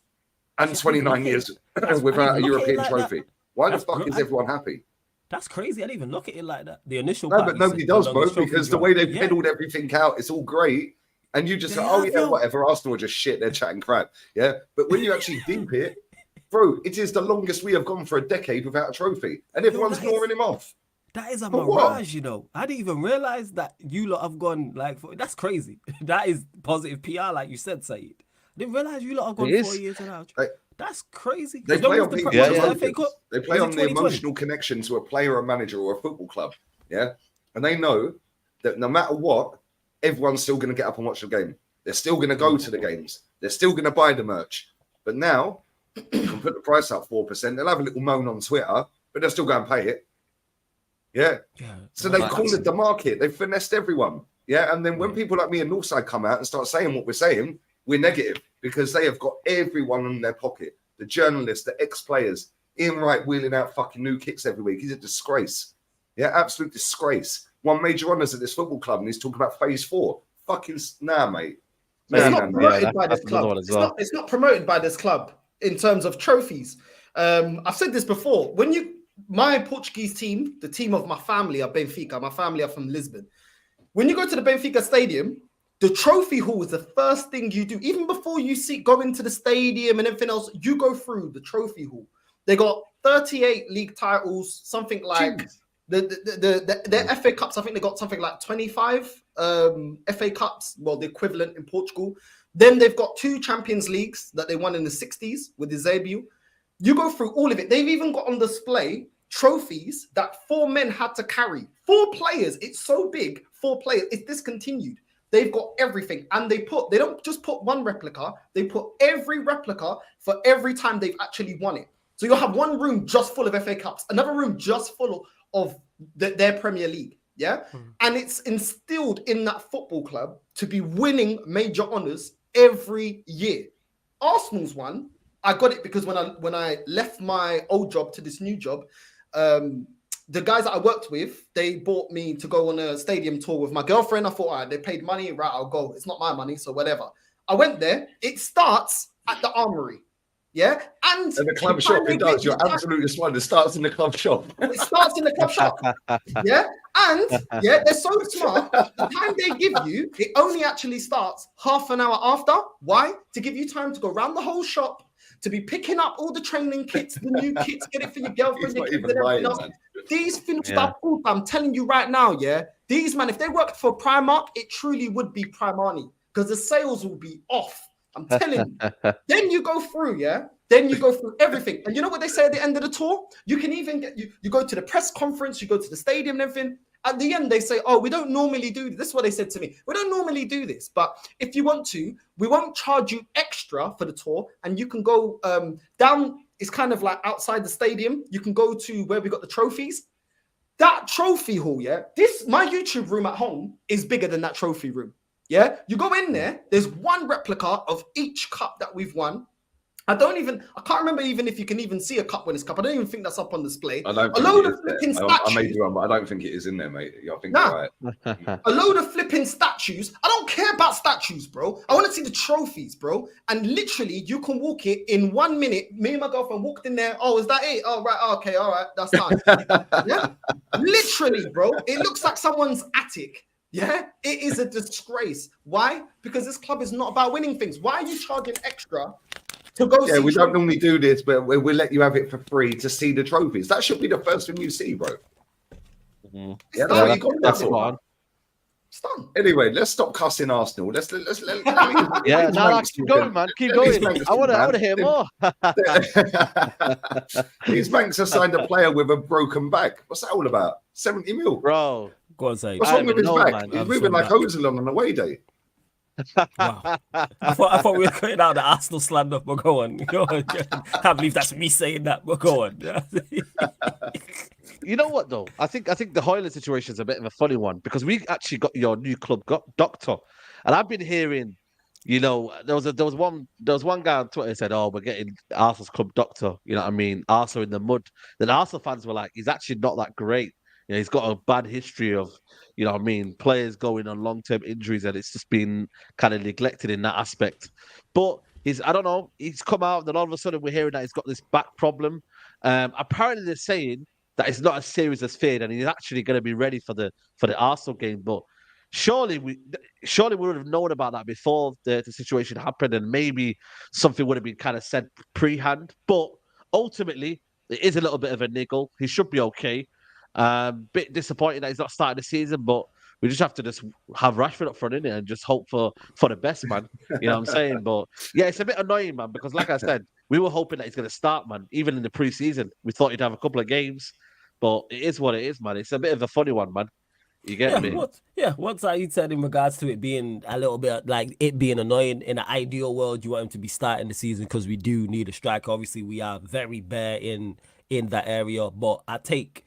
and 29 years without a European trophy. Why the fuck is everyone happy? That's crazy. I didn't even look at it like that. The initial but nobody does, bro, because the way they've peddled everything out, it's all great. And you just say, whatever, Arsenal are just shit, they're chatting crap. Yeah. But when you actually deep it, bro, it is the longest we have gone for a decade without a trophy. And everyone's ignoring him off. That is a mirage, you know. I didn't even realize that you lot have gone that's crazy. That is positive PR, like you said, Said. I didn't realize you lot have gone 4 years without. That's crazy. They play on people. They play on the emotional connection to a player, a manager, or a football club. Yeah. And they know that no matter what, everyone's still going to get up and watch the game. They're still going to go to the games. They're still going to buy the merch. But now, you can put the price up 4%. They'll have a little moan on Twitter, but they'll still go and pay it. Yeah. So they've cornered the market. They've finessed everyone. Yeah. And then when people like me and Northside come out and start saying what we're saying, we're negative because they have got everyone in their pocket. The journalists, the ex-players, Ian Wright wheeling out fucking new kicks every week. He's a disgrace. Yeah, absolute disgrace. Won major honours at this football club and he's talking about phase 4. Fucking mate. It's not promoted by this club. It's not promoted by this club in terms of trophies. I've said this before. My Portuguese team, the team of my family are Benfica. My family are from Lisbon. When you go to the Benfica stadium, the trophy hall is the first thing you do. Even before you go into the stadium and everything else, you go through the trophy hall. They got 38 league titles, something like the FA Cups. I think they got something like 25 FA Cups, well, the equivalent in Portugal. Then they've got 2 Champions Leagues that they won in the 60s with Eusebio. You go through all of it. They've even got on display trophies that 4 men had to carry. 4 players. It's so big. 4 players. It's discontinued. They've got everything. And they don't just put one replica. They put every replica for every time they've actually won it. So you'll have one room just full of FA Cups, another room just full of their Premier League. Yeah. And it's instilled in that football club to be winning major honours every year. Arsenal's one. I got it because when I left my old job to this new job, the guys that I worked with, they bought me to go on a stadium tour with my girlfriend. I thought, all right, they paid money, right, I'll go. It's not my money, so whatever. I went there. It starts at the Armory. Yeah, and the club shop, it does. You're absolutely smart. It starts in the club shop. It starts in the club shop. Yeah, and yeah, they're so smart. The time they give you, it only actually starts half an hour after. Why? To give you time to go around the whole shop, to be picking up all the training kits, the new kits, get it for your girlfriend. Your kids, lying, these things start. I'm telling you right now, yeah, these man, if they worked for Primark, it truly would be Primani because the sales will be off. I'm telling you. Then you go through, yeah? Then you go through everything. And you know what they say at the end of the tour? You can even get, you go to the press conference, you go to the stadium and everything. At the end, they say, oh, we don't normally do this. This is what they said to me. We don't normally do this. But if you want to, we won't charge you extra for the tour. And you can go down, it's kind of like outside the stadium. You can go to where we got the trophies. That trophy hall, yeah? My YouTube room at home is bigger than that trophy room. Yeah, you go in there, there's one replica of each cup that we've won. I can't remember even if you can even see a cup winners cup. I don't even think that's up on display. I don't think a load of flipping statues. I may be wrong, but I don't think it is in there, mate. I think you're right. A load of flipping statues. I don't care about statues, bro. I want to see the trophies, bro. And literally, you can walk it in 1 minute. Me and my girlfriend walked in there. Oh, is that it? Oh, right. Oh, okay. All right. That's done. Yeah. Literally, bro. It looks like someone's attic. Yeah, it is a disgrace. Why? Because this club is not about winning things. Why are you charging extra to go see? Yeah, we don't normally do this, but we'll let you have it for free to see the trophies. That should be the first thing you see, bro. Mm-hmm. Yeah, that's fine. It's done. Anyway, let's stop cussing Arsenal. Let's yeah, no, keep going, man. Keep going. I want to hear more. These banks have signed a player with a broken back. What's that all about? 70 mil, bro. Go on, say. What's wrong with his back? Man. He's moving like Ozil on an away day. Wow. I thought we were cutting out the Arsenal slander, but go on. Can't believe that's me saying that, but go on. You know what though? I think the Højlund situation is a bit of a funny one because we actually got your new club doctor, and I've been hearing, you know, there was one guy on Twitter who said, "Oh, we're getting Arsenal's club doctor." You know what I mean? Arsenal in the mud. Then Arsenal fans were like, "He's actually not that great. You know, he's got a bad history of, you know what I mean, players going on long-term injuries, and it's just been kind of neglected in that aspect." But I don't know, he's come out, then all of a sudden we're hearing that he's got this back problem. Apparently they're saying that it's not as serious as feared, and he's actually going to be ready for the Arsenal game. But surely we would have known about that before the situation happened, and maybe something would have been kind of said pre-hand. But ultimately, it is a little bit of a niggle. He should be okay. Bit disappointing that he's not starting the season, but we just have to just have Rashford up front in it and just hope for the best, man. You know what I'm saying? But yeah, it's a bit annoying, man, because like I said, we were hoping that he's going to start, man. Even in the pre-season, we thought he'd have a couple of games, but it is what it is, man. It's a bit of a funny one, man. You get me? What's that you said in regards to it being a little bit like it being annoying? In an ideal world, you want him to be starting the season because we do need a striker. Obviously, we are very bare in that area, but I take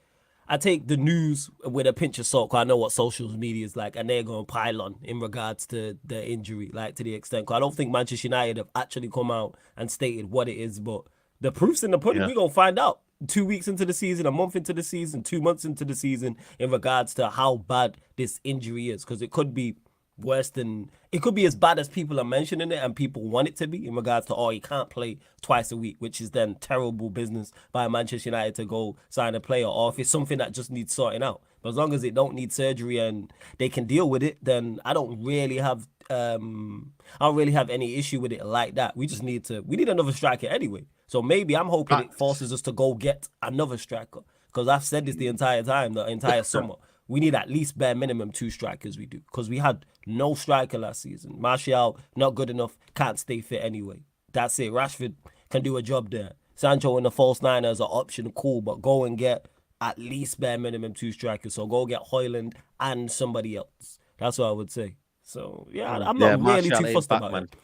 the news with a pinch of salt because I know what social media is like, and they're going to pile on in regards to the injury, like to the extent. Because I don't think Manchester United have actually come out and stated what it is, but the proof's in the pudding. We're going to find out 2 weeks into the season, a month into the season, 2 months into the season in regards to how bad this injury is, because it could be worse than, it could be as bad as people are mentioning it and people want it to be in regards to, oh, he can't play twice a week, which is then terrible business by Manchester United to go sign a player, or if it's something that just needs sorting out. But as long as it don't need surgery and they can deal with it, then I don't really have any issue with it like that. We need another striker anyway. So maybe I'm hoping it forces us to go get another striker, because I've said this the entire time, the entire summer. We need at least bare minimum 2 strikers, we do. Because we had no striker last season. Martial, not good enough, can't stay fit anyway. That's it. Rashford can do a job there. Sancho in the false nine as an option, cool, but go and get at least bare minimum 2 strikers. So go get Højlund and somebody else. That's what I would say. So, yeah, I'm not really too fussed about it.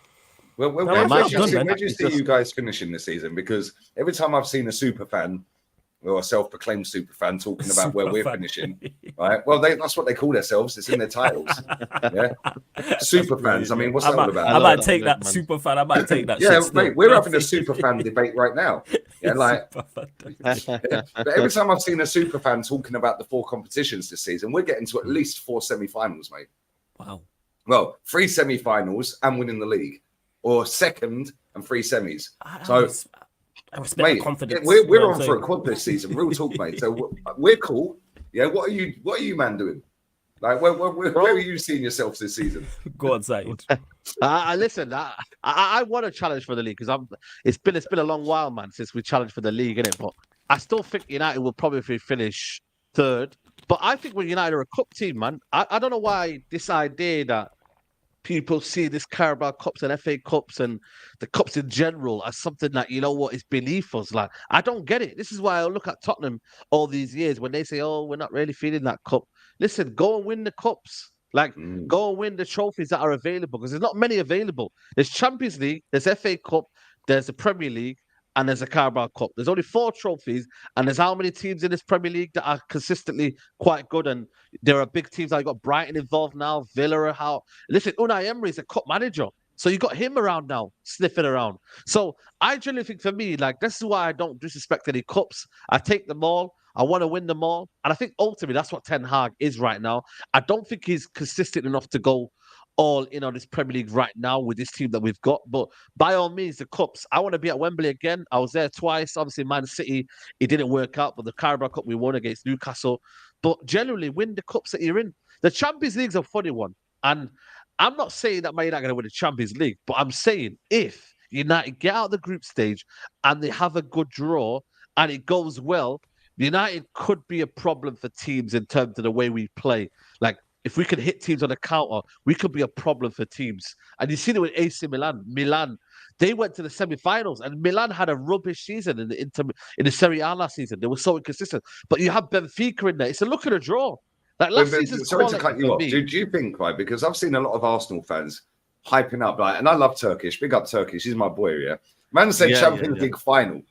Well, where do you see you guys finishing the season? Because every time I've seen a super fan, or a self-proclaimed super fan, talking about where we're finishing, right? Well, that's what they call themselves. It's in their titles. Yeah, super fans. I mean, what's that all about? I might take that super fan. I might take that. Yeah, mate, we're having a super fan debate right now. Yeah, like, but every time I've seen a super fan talking about the 4 competitions this season, we're getting to at least 4 semi-finals, mate. Wow. Well, 3 semi-finals and winning the league, or second and 3 semis. I respect mate, the confidence. We're on for a quad this season. Real talk, mate. So we're cool. Yeah. What are you, man, doing? Like, where are you seeing yourselves this season? Go on, Saeed. Listen, I want a challenge for the league because it's been a long while, man, since we challenged for the league, innit? But I still think United will probably finish 3rd. But I think when United are a cup team, man, I don't know why this idea that people see this Carabao Cups and FA Cups and the Cups in general as something that, you know what, is beneath us. Like, I don't get it. This is why I look at Tottenham all these years when they say, oh, we're not really feeling that cup. Listen, go and win the cups. Like, go and win the trophies that are available because there's not many available. There's Champions League, there's FA Cup, there's the Premier League, and there's a Carabao Cup. There's only 4 trophies, and there's how many teams in this Premier League that are consistently quite good, and there are big teams. I've got Brighton involved now, Villa. Listen, Unai Emery is a cup manager, so you got him around now, sniffing around. So I generally think for me, like, this is why I don't disrespect any cups. I take them all. I want to win them all, and I think ultimately that's what Ten Hag is right now. I don't think he's consistent enough to go all in on this Premier League right now with this team that we've got. But by all means, the cups, I want to be at Wembley again. I was there twice. Obviously, Man City, it didn't work out, but the Carabao Cup we won against Newcastle. But generally, win the cups that you're in. The Champions League's a funny one. And I'm not saying that Man United are going to win the Champions League, but I'm saying if United get out the group stage and they have a good draw and it goes well, United could be a problem for teams in terms of the way we play. Like, if we can hit teams on the counter, we could be a problem for teams. And you see it with AC Milan. Milan, they went to the semi-finals, and Milan had a rubbish season in the Serie A last season. They were so inconsistent. But you have Benfica in there. It's a look at a draw. Like last season's sorry to cut you off. Do you think, right? Because I've seen a lot of Arsenal fans hyping up, like, and I love Turkish. Big up Turkish. He's my boy, yeah. Man said Champions League final.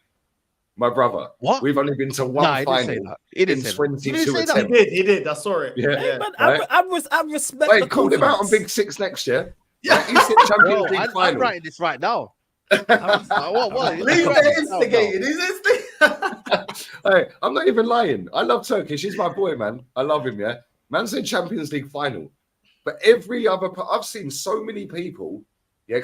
My brother. What? We've only been to one final in 22 attempts. He did. I saw it. Yeah. Hey, man, right? I respect the confidence. Called him out on Big Six next year. Yeah. He said Champions League final. I'm writing this right now. Leave the instigating. He's Hey, I'm not even lying. I love Turkish. He's my boy, man. I love him, yeah. Man said Champions League final. But every other... I've seen so many people,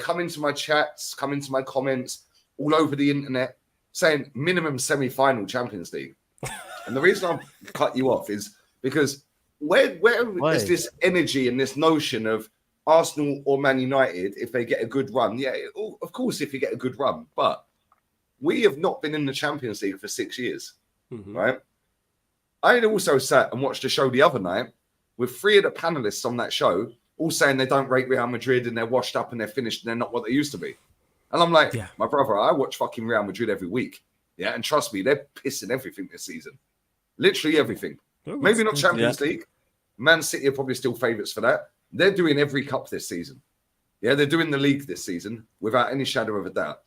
come into my chats, come into my comments, all over the internet, saying minimum semi-final Champions League. And the reason I've cut you off is because where is this energy and this notion of Arsenal or Man United, if they get a good run? Yeah, of course, if you get a good run. But we have not been in the Champions League for 6 years, right? I also sat and watched a show the other night with 3 of the panelists on that show all saying they don't rate Real Madrid and they're washed up and they're finished and they're not what they used to be. And I'm like, my brother, I watch fucking Real Madrid every week. Yeah, and trust me, they're pissing everything this season. Literally everything. Maybe not Champions League. Man City are probably still favourites for that. They're doing every cup this season. Yeah, they're doing the league this season without any shadow of a doubt.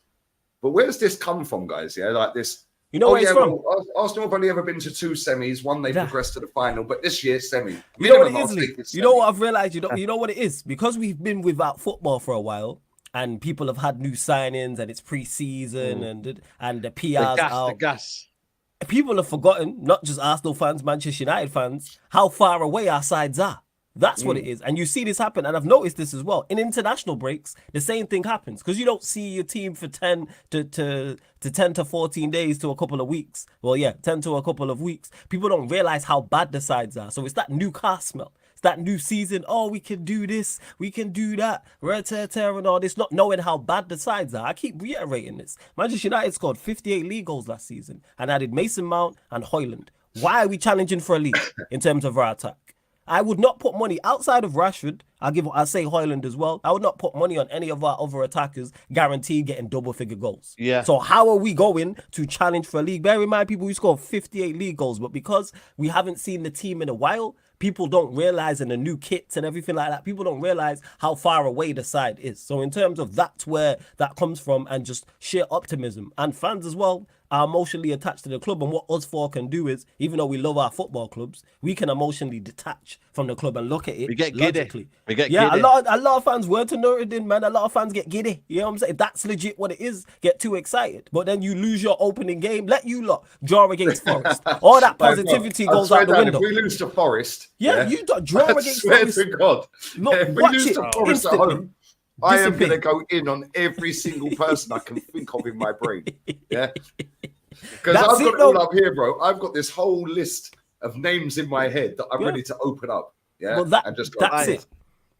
But where does this come from, guys? Yeah, like this. You know where it's from? Well, Arsenal have only ever been to 2 semis. One, they progressed to the final. But this year, semi. You know what it is, you know what I've realised? You know what it is? Because we've been without football for a while, and people have had new signings, and it's pre-season, and the PR's out. The gas. People have forgotten, not just Arsenal fans, Manchester United fans, how far away our sides are. That's what it is. And you see this happen, and I've noticed this as well. In international breaks, the same thing happens because you don't see your team for 10 to 14 days to a couple of weeks. Well, 10 to a couple of weeks. People don't realize how bad the sides are. So it's that new car smell. It's that new season. Oh, we can do this. We can do that. And all this. Not knowing how bad the sides are. I keep reiterating this. Manchester United scored 58 league goals last season and added Mason Mount and Højlund. Why are we challenging for a league in terms of our attack? I would not put money outside of Rashford. I'll say Højlund as well. I would not put money on any of our other attackers guaranteed getting double-figure goals. Yeah. So how are we going to challenge for a league? Bear in mind, people, we scored 58 league goals, but because we haven't seen the team in a while, people don't realize, and the new kits and everything like that, people don't realize how far away the side is. So in terms of that's where that comes from, and just sheer optimism. And fans as well, are emotionally attached to the club. And what us four can do is, even though we love our football clubs, we can emotionally detach from the club and look at it. We get logically. giddy. We get yeah, giddy. a lot of fans were to Nuruddin, man. A lot of fans get giddy. You know what I'm saying? That's legit what it is. Get too excited, but then you lose your opening game. Let you lot draw against Forest. All that positivity goes out the window. If we lose to Forest, you draw against Forest. Forest. To God, Look, if we lose to Forest at home, I am going to go in on every single person I can think of in my brain. Yeah, because I've got it all up here, bro. I've got this whole list of names in my head that I'm ready to open up. Yeah, well, that's it.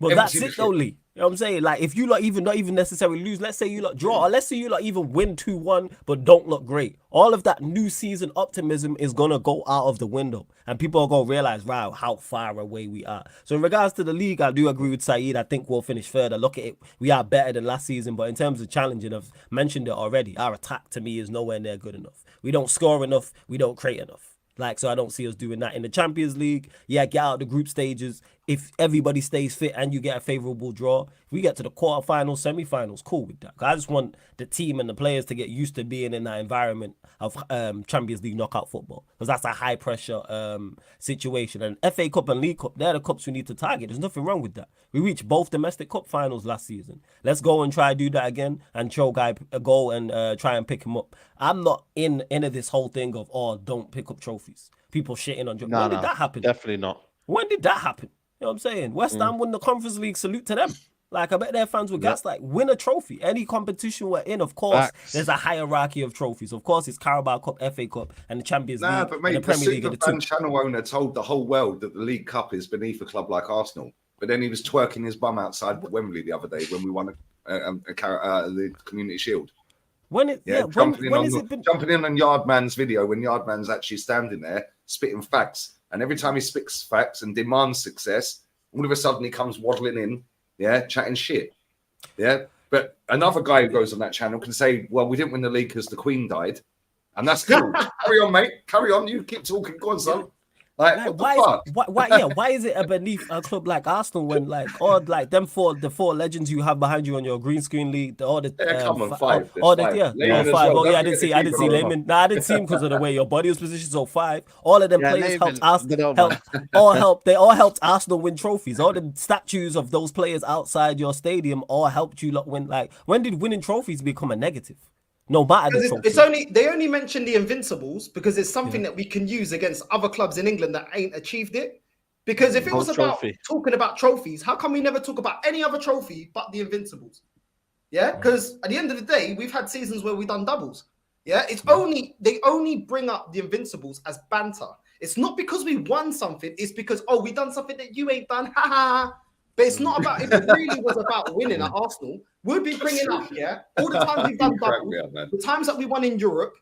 Well, that's it, though, Lee. You know what I'm saying? Like, if you lot not even necessarily lose, let's say you lot draw, or let's say you lot even win 2-1, but don't look great. All of that new season optimism is going to go out of the window. And people are going to realize, wow, how far away we are. So in regards to the league, I do agree with Saeed. I think we'll finish further. Look at it. We are better than last season. But in terms of challenging, I've mentioned it already. Our attack, to me, is nowhere near good enough. We don't score enough. We don't create enough. So I don't see us doing that in the Champions League. Yeah, get out of the group stages. If everybody stays fit and you get a favorable draw, if we get to the quarterfinals, semifinals, cool with that. I just want the team and the players to get used to being in that environment of Champions League knockout football, because that's a high pressure situation. And FA Cup and League Cup, they're the cups we need to target. There's nothing wrong with that. We reached both domestic cup finals last season. Let's go and try to do that again and show guy a goal and try and pick him up. I'm not into this whole thing of, don't pick up trophies. People shitting on. When did that happen? Definitely not. When did that happen? You know what I'm saying? West Ham won the Conference League. Salute to them. Like, I bet their fans were gassed. Like, win a trophy. Any competition we're in, of course, there's a hierarchy of trophies. Of course, it's Carabao Cup, FA Cup, and the Champions League. But mate, and the Premier League. The Superfan channel owner told the whole world that the League Cup is beneath a club like Arsenal. But then he was twerking his bum outside Wembley the other day when we won the Community Shield. Jumping in on Yardman's video when Yardman's actually standing there spitting facts. And every time he spits facts and demands success, all of a sudden he comes waddling in, chatting shit. Yeah. But another guy who goes on that channel can say, well, we didn't win the league because the Queen died. And that's cool. Carry on, mate. Carry on. You keep talking. Go on, son. Why is it beneath a club like Arsenal when the four legends you have behind you on your green screen league, five. Five. I didn't see Lehman. No, I didn't see him because of the way your body was positioned. So 5. All of them players helped Arsenal. They all helped Arsenal win trophies. All the statues of those players outside your stadium all helped you lot win. Like, when did winning trophies become a negative? No matter they only mention the Invincibles because it's something that we can use against other clubs in England that ain't achieved it. Because if it was about talking about trophies, how come we never talk about any other trophy but the Invincibles? Yeah, because at the end of the day, we've had seasons where we've done doubles. Yeah, they only bring up the Invincibles as banter. It's not because we won something. It's because we done something that you ain't done. Ha ha. But it's not about, if it really was about winning at Arsenal, we'd be bringing up, all the times we've done doubles, the times that we won in Europe,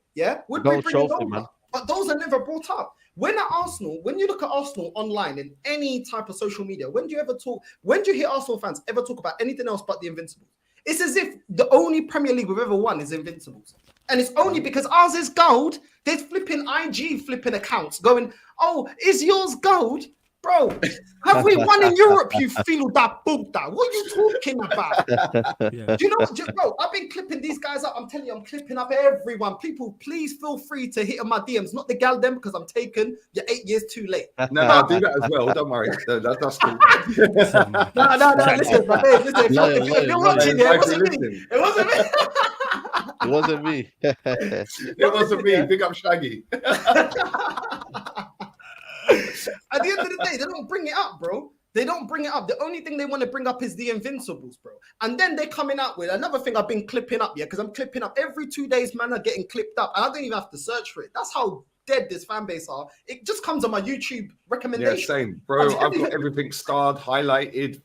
we'd be bringing those up. But those are never brought up. When at Arsenal, when you look at Arsenal online in any type of social media, when do you hear Arsenal fans ever talk about anything else but the Invincibles? It's as if the only Premier League we've ever won is Invincibles. And it's only because ours is gold. There's flipping accounts going, is yours gold? Bro, have we won in Europe, you feel that Buddha? What are you talking about? Do you know what, bro? I've been clipping these guys up. I'm telling you, I'm clipping up everyone. People, please feel free to hit on my DMs. Not the gal them, because I'm taken. You're 8 years too late. No, I'll do that as well. Don't worry. That's cool. Listen, my babe, listen. If you're watching, it wasn't me. It wasn't me. Big up Shaggy. At the end of the day, they don't bring it up, bro. They don't bring it up. The only thing they want to bring up is the Invincibles, bro. And then they're coming out with another thing I've been clipping up, because I'm clipping up every 2 days, man, are getting clipped up. And I don't even have to search for it. That's how dead this fan base are. It just comes on my YouTube recommendation. Yeah, same, bro. I've got everything starred, highlighted,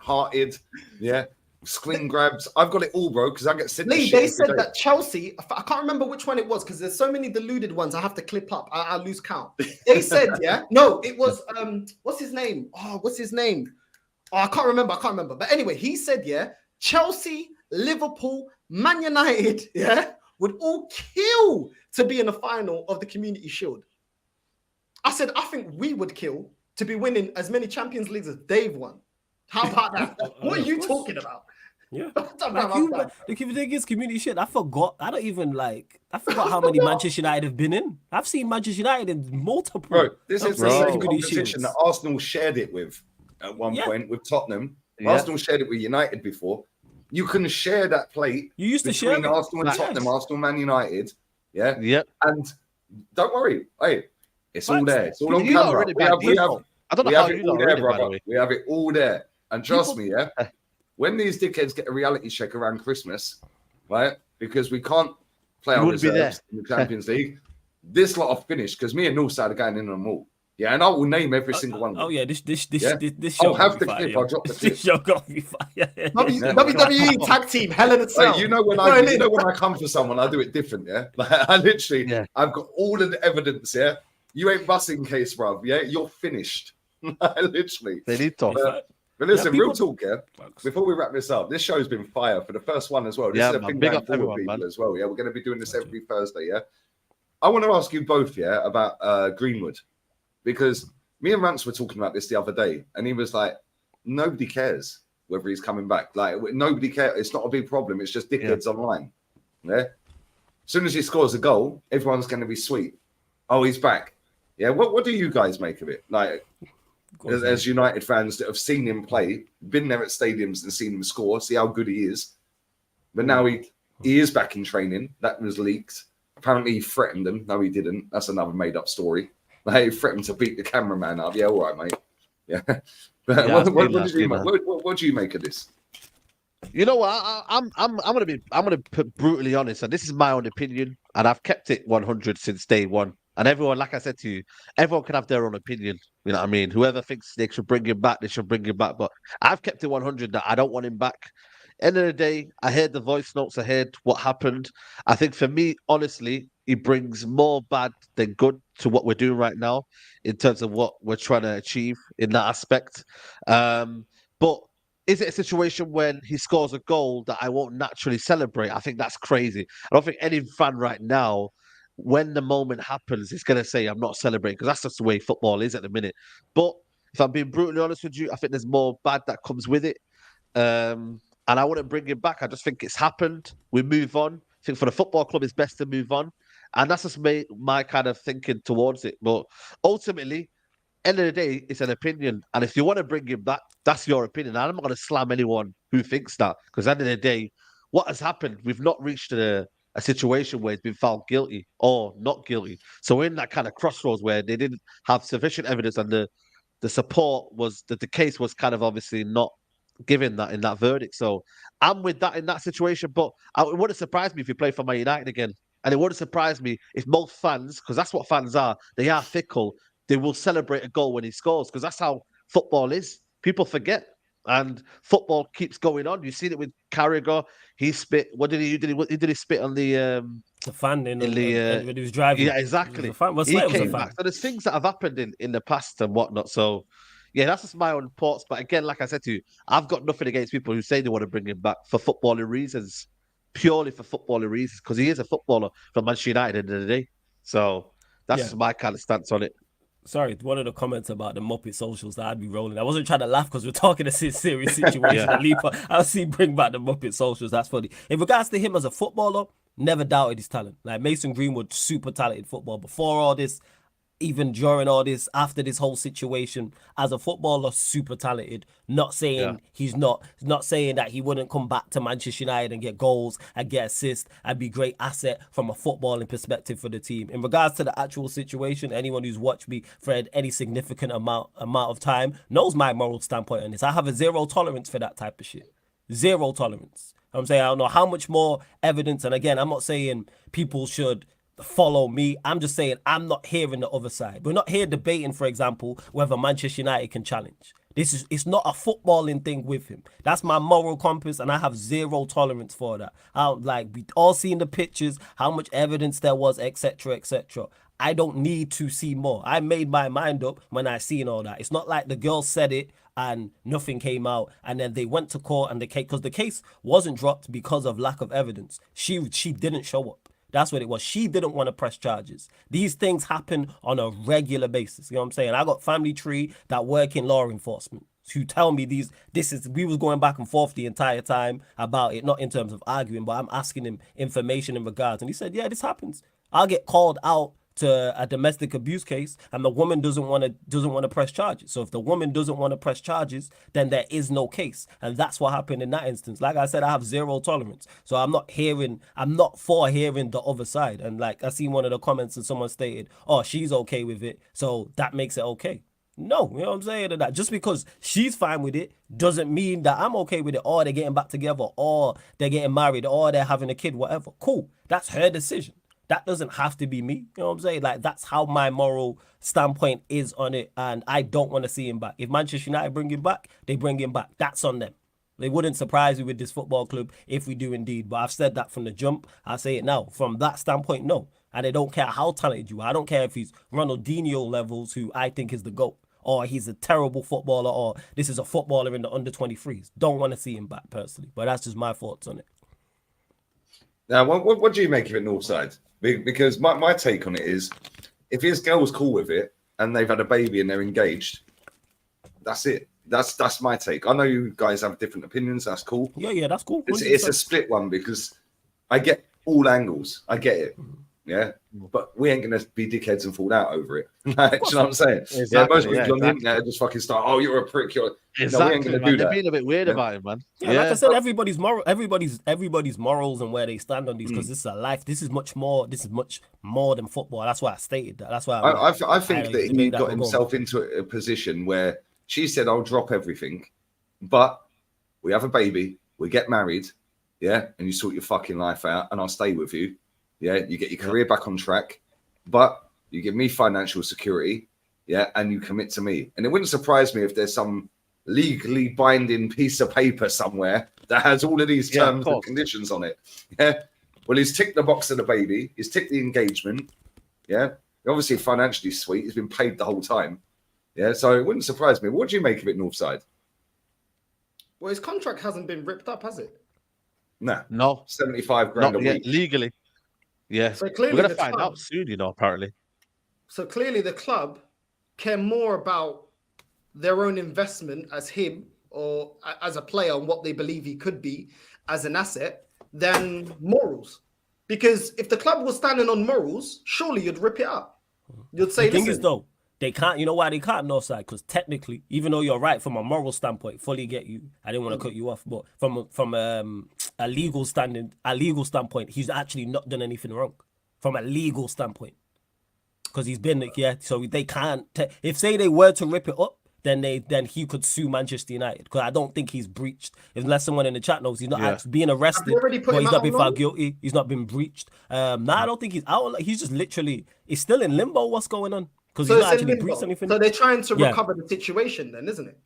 hearted. Yeah. Screen grabs. I've got it all, bro, because I get sent. Lee, they said that Chelsea, I can't remember which one it was because there's so many deluded ones I have to clip up. I lose count. They said, no, it was what's his name? I can't remember. But anyway, he said, Chelsea, Liverpool, Man United, would all kill to be in the final of the Community Shield. I said, I think we would kill to be winning as many Champions Leagues as they've won. How about that? What are you talking about? Yeah. Don't Like know, you, the thing is community shit. I forgot how many Manchester United have been in. I've seen Manchester United in multiple. Bro, this is the same community competition shields. that Arsenal shared it with at one point with Tottenham. Yeah. Arsenal shared it with United before. You can share that plate You used to share between it. Arsenal and Tottenham, Arsenal, Man United. Yeah. Yep. And don't worry, hey, it's all Facts. there. It's all on You lot are camera. really bad people. I don't know how you lot are really, by the way. We have it all there. And trust me, yeah, when these dickheads get a reality check around Christmas, right, because we can't play our reserves in the Champions League, this lot are finished because me and Northside are going in on them all. Yeah, and I will name every single one of them. Oh yeah, this show. I'll have the clip. I'll drop the clip. This show got me fire. WWE tag team, Hell in a Cell. You know when I come for someone, I do it different. Yeah, like I literally, I've got all of the evidence. Yeah, you ain't busting case, bruv. Yeah, you're finished. Literally, they need to. But listen, real talk, yeah. Before we wrap this up, this show's been fire for the first one as well. This is a thing going forward, people, as well. Yeah, we're going to be doing this every Thursday. Yeah, I want to ask you both, yeah, about Greenwood, because me and Rance were talking about this the other day, and he was like, nobody cares whether he's coming back. Like, nobody cares. It's not a big problem. It's just dickheads online. Yeah. As soon as he scores a goal, everyone's going to be sweet. Oh, he's back. Yeah. What do you guys make of it? Like, as United fans that have seen him play, been there at stadiums and seen him score, see how good he is. But now he is back in training. That was leaked. Apparently he threatened them. No, he didn't. That's another made-up story. Like, he threatened to beat the cameraman up. Yeah, all right, mate. Yeah. But what do you make of this? You know what? I'm gonna be brutally honest, and this is my own opinion, and I've kept it 100 since day one. And everyone, like I said to you, everyone can have their own opinion. You know what I mean? Whoever thinks they should bring him back, they should bring him back. But I've kept it 100 that I don't want him back. End of the day, I heard the voice notes. I heard what happened. I think for me, honestly, he brings more bad than good to what we're doing right now in terms of what we're trying to achieve in that aspect. But is it a situation when he scores a goal that I won't naturally celebrate? I think that's crazy. I don't think any fan right now, when the moment happens, is going to say, I'm not celebrating, because that's just the way football is at the minute. But if I'm being brutally honest with you, I think there's more bad that comes with it. And I wouldn't bring him back. I just think it's happened. We move on. I think for the football club, it's best to move on. And that's just my kind of thinking towards it. But ultimately, end of the day, it's an opinion. And if you want to bring him back, that's your opinion. And I'm not going to slam anyone who thinks that, because at the end of the day, what has happened, we've not reached a situation where he's been found guilty or not guilty. So we're in that kind of crossroads where they didn't have sufficient evidence, and the support was that the case was kind of obviously not given that in that verdict. So I'm with that in that situation. But it wouldn't surprise me if he played for Man United again. And it wouldn't surprise me if most fans, because that's what fans are, they are fickle, they will celebrate a goal when he scores, because that's how football is. People forget. And football keeps going on. You've seen it with Carragher. He spit. What did he do? Did he spit on the fan when he was driving? Yeah, exactly. He came back. So there's things that have happened in the past and whatnot. So yeah, that's just my own thoughts. But again, like I said to you, I've got nothing against people who say they want to bring him back for footballing reasons, purely for footballing reasons, because he is a footballer from Manchester United at the end of the day. So that's just my kind of stance on it. Sorry, one of the comments about the Muppet socials that I'd be rolling. I wasn't trying to laugh because we're talking a serious situation. I'll see bring back the Muppet socials. That's funny. In regards to him as a footballer, never doubted his talent. Like Mason Greenwood, super talented footballer. Before all this, even during all this, after this whole situation, as a footballer, super talented. Not saying he's not saying that he wouldn't come back to Manchester United and get goals and get assists and be a great asset from a footballing perspective for the team. In regards to the actual situation, anyone who's watched me for any significant amount of time knows my moral standpoint on this. I have a zero tolerance for that type of shit. Zero tolerance. I'm saying I don't know how much more evidence, and again, I'm not saying people should follow me. I'm just saying I'm not hearing the other side. We're not here debating, for example, whether Manchester United can challenge. It's not a footballing thing with him. That's my moral compass, and I have zero tolerance for that. We all seen the pictures, how much evidence there was, etc., etc. I don't need to see more. I made my mind up when I seen all that. It's not like the girl said it and nothing came out, and then they went to court and because the case wasn't dropped because of lack of evidence. She didn't show up. That's what it was. She didn't want to press charges. These things happen on a regular basis. You know what I'm saying? I got family tree that work in law enforcement. to tell me we was going back and forth the entire time about it, not in terms of arguing, but I'm asking him information in regards. And he said, yeah, this happens. I'll get called out to a domestic abuse case and the woman doesn't want to press charges. So if the woman doesn't want to press charges, then there is no case. And that's what happened in that instance. Like I said, I have zero tolerance. So I'm not for hearing the other side. And like I seen one of the comments and someone stated, oh, she's okay with it, so that makes it okay. No, you know what I'm saying? That just because she's fine with it doesn't mean that I'm okay with it, or they're getting back together, or they're getting married, or they're having a kid, whatever. Cool. That's her decision. That doesn't have to be me. You know what I'm saying? Like, that's how my moral standpoint is on it, and I don't want to see him back. If Manchester United bring him back, they bring him back. That's on them. They wouldn't surprise me with this football club if we do indeed. But I've said that from the jump. I'll say it now. From that standpoint, no. And I don't care how talented you are. I don't care if he's Ronaldinho levels, who I think is the GOAT, or he's a terrible footballer, or this is a footballer in the under-23s. Don't want to see him back, personally. But that's just my thoughts on it. Now, what do you make of it, Northside? Because my take on it is, if his girl's cool with it and they've had a baby and they're engaged, that's it. That's my take. I know you guys have different opinions. That's cool. Yeah, that's cool. It's a split one, because I get all angles. I get it. Yeah, but we ain't gonna be dickheads and fall out over it. Do you know what I'm saying? Exactly, yeah, most people on the internet just fucking start, oh, you're a prick. Exactly, no, we ain't gonna do that. They're being a bit weird about it, man. Yeah, like I said, everybody's morals and where they stand on these, because this is a life. This is much more than football. That's why I stated that. That's why I think that he got himself into a position where she said, I'll drop everything, but we have a baby, we get married, yeah, and you sort your fucking life out, and I'll stay with you. Yeah, you get your career back on track, but you give me financial security, yeah, and you commit to me. And it wouldn't surprise me if there's some legally binding piece of paper somewhere that has all of these terms and conditions on it. Yeah, well, he's ticked the box of the baby, he's ticked the engagement, yeah. Obviously, financially sweet, he's been paid the whole time, yeah. So it wouldn't surprise me. What do you make of it, Northside? Well, his contract hasn't been ripped up, has it? No, 75 grand a week legally. Yeah, so clearly we're gonna find out soon, apparently. So clearly the club care more about their own investment as him or as a player and what they believe he could be as an asset than morals. Because if the club was standing on morals, surely you'd rip it up. You'd say, the thing is, though, they can't. You know why they can't, Northside? Because technically, even though you're right from a moral standpoint, fully get you. I didn't want to cut you off, but from a legal standpoint, he's actually not done anything wrong. From a legal standpoint, because he's been so they can't. If say they were to rip it up, then he could sue Manchester United, because I don't think he's breached. Unless someone in the chat knows, he's not actually being arrested, but he's not been found guilty. He's not been breached. I don't think he's out. He's just literally, he's still in limbo. What's going on? Because he's not actually breached anything. So they're trying to recover the situation, then, isn't it?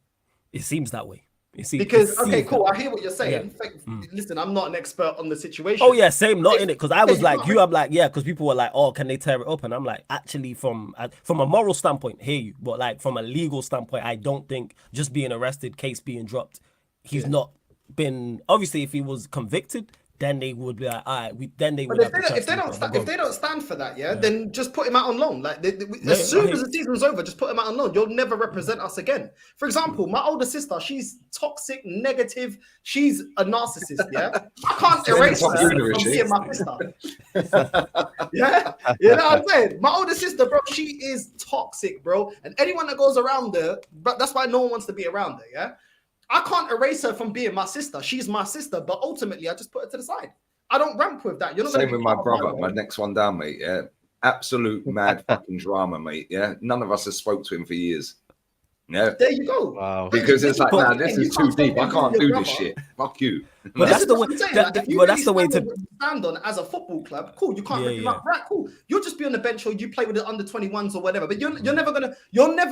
It seems that way. Because okay, cool. I hear what you're saying. Yeah. Listen, I'm not an expert on the situation. Oh yeah, same. Not in it, because I was like you. I'm like, yeah, because people were like, oh, can they tear it up? And I'm like, actually, from a moral standpoint, hear you, but like from a legal standpoint, I don't think just being arrested, case being dropped, he's not been. Obviously, if he was convicted, then they would be like, all right, then they would. But if they don't stand for that, then just put him out on loan. Like as soon as the season's over, just put him out on loan. You'll never represent us again. For example, my older sister, she's toxic, negative. She's a narcissist. Yeah, I can't erase her from being my sister. Yeah, you know what I'm saying. My older sister, bro, she is toxic, bro. And anyone that goes around her, but that's why no one wants to be around her. Yeah. I can't erase her from being my sister. She's my sister, but ultimately, I just put her to the side. I don't ramp with that. You're not Same with my brother, my next one down, mate. Yeah, absolute mad fucking drama, mate. Yeah, none of us have spoke to him for years. Yeah, there you go. Wow. Because it's like, nah, this is too deep. I can't do this shit. Fuck you. But that's the way. That's the way to stand on as a football club. Cool. You can't rip him up. Right. Cool. You'll just be on the bench or you play with the under 21s or whatever. But you're never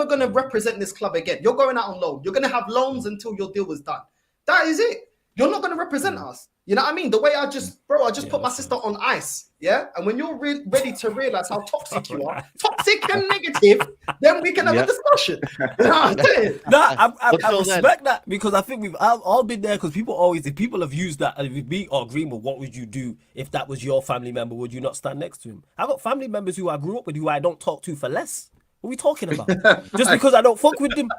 gonna represent this club again. You're going out on loan. You're gonna have loans until your deal is done. That is it. You're not going to represent us. You know what I mean? The way I just put my sister on ice. Yeah. And when you're ready to realize how toxic you are, toxic and negative, then we can have a discussion. You know what I'm saying? I respect that, because I think we've all been there, because if people have used that, and if me or Greenwood, what would you do if that was your family member? Would you not stand next to him? I've got family members who I grew up with who I don't talk to for less. What are we talking about? Just because I don't fuck with him.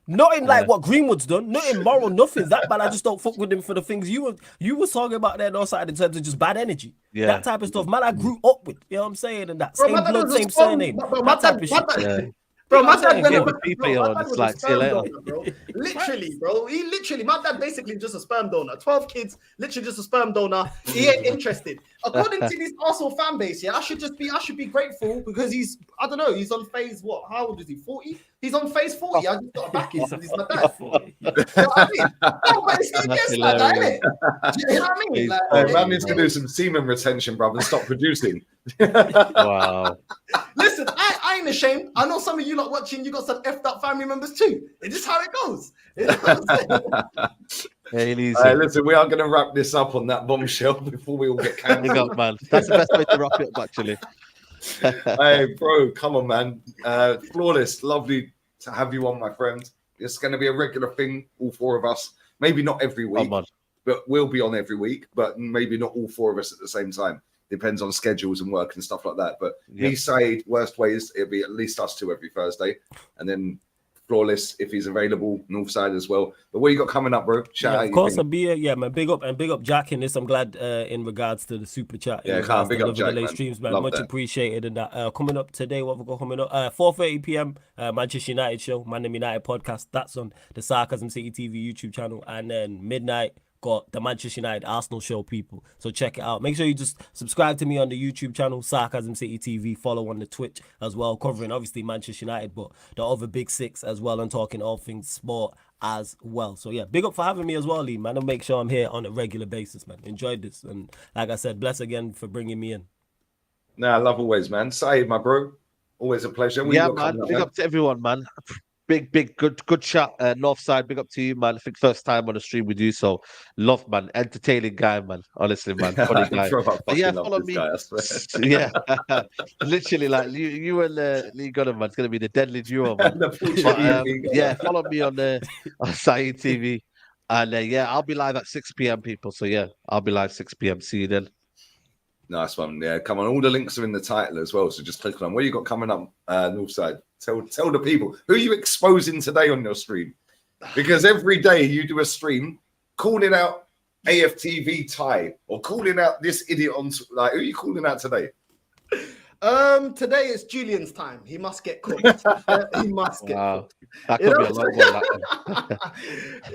Nothing like what Greenwood's done. Nothing moral. Nothing that bad. I just don't fuck with him for the things you were talking about there, no side in terms of just bad energy. Yeah. That type of stuff. Man, I grew up with. You know what I'm saying? And that Bro, same blood, same surname. That type of shit. Bro, my dad Yeah, went but people on, it's like, see you later. bro. Literally, bro. He literally, my dad basically just a sperm donor. 12 kids, literally just a sperm donor. He ain't interested. According to this Arsenal fan base, yeah, I should be grateful because he's on phase what? How old is he? 40? He's on phase 40. I just got to back him because he's my dad. You know what I mean? No, but it's against that guy, isn't it? You know what I mean? Like, man needs to do some semen retention, brother, and stop producing. Wow. Listen, I ain't ashamed. I know some of you lot watching, you got some effed up family members too. It's just how it goes. Hey, listen, we are going to wrap this up on that bombshell before we all get cancelled. man. That's the best way to wrap it up, actually. Hey, bro, come on, man. Flawless, lovely to have you on, my friend. It's going to be a regular thing, all four of us. Maybe not every week, but we'll be on every week, but maybe not all four of us at the same time. Depends on schedules and work and stuff like that. But me, Said, worst ways, it'll be at least us two every Thursday. And then Flawless, if he's available, Northside as well. But what you got coming up, bro? Shout out. Of course, I'll be man. Big up Jack in this. I'm glad in regards to the super chat. Yeah, can't big up Jack, man. Streams, man. Love Much that. appreciated. And that coming up today, what we got coming up? 4:30 p.m. Manchester United show, Man United podcast. That's on the Sarcasm City TV YouTube channel, and then midnight. Got the Manchester United Arsenal show, people. So check it out. Make sure you just subscribe to me on the YouTube channel, Sarcasm City TV. Follow on the Twitch as well, covering obviously Manchester United, but the other big six as well, and talking all things sport as well. So yeah, big up for having me as well, Lee, man. I'll make sure I'm here on a regular basis, man. Enjoyed this. And like I said, bless again for bringing me in. Nah, love always, man. Said, my bro. Always a pleasure. Yeah, man. Big up to everyone, man. Big, good chat. Northside, big up to you, man. I think first time on the stream with you, so love, man. Entertaining guy, man. Honestly, man. Funny guy. But yeah, follow me. Yeah, literally, like you and Lee Gunner, man. It's gonna be the deadly duo, man. Yeah, follow me on Said TV, and yeah, I'll be live at 6 p.m. people. So yeah, I'll be live 6 p.m. See you then. Nice one. Yeah, come on. All the links are in the title as well, so just click on them. What you got coming up, Northside? Tell the people, who are you exposing today on your stream? Because every day you do a stream calling out AFTV Thai or calling out this idiot on, like, who are you calling out today? Today is Julian's time. He must get cooked. He must get cooked. That could be a long one.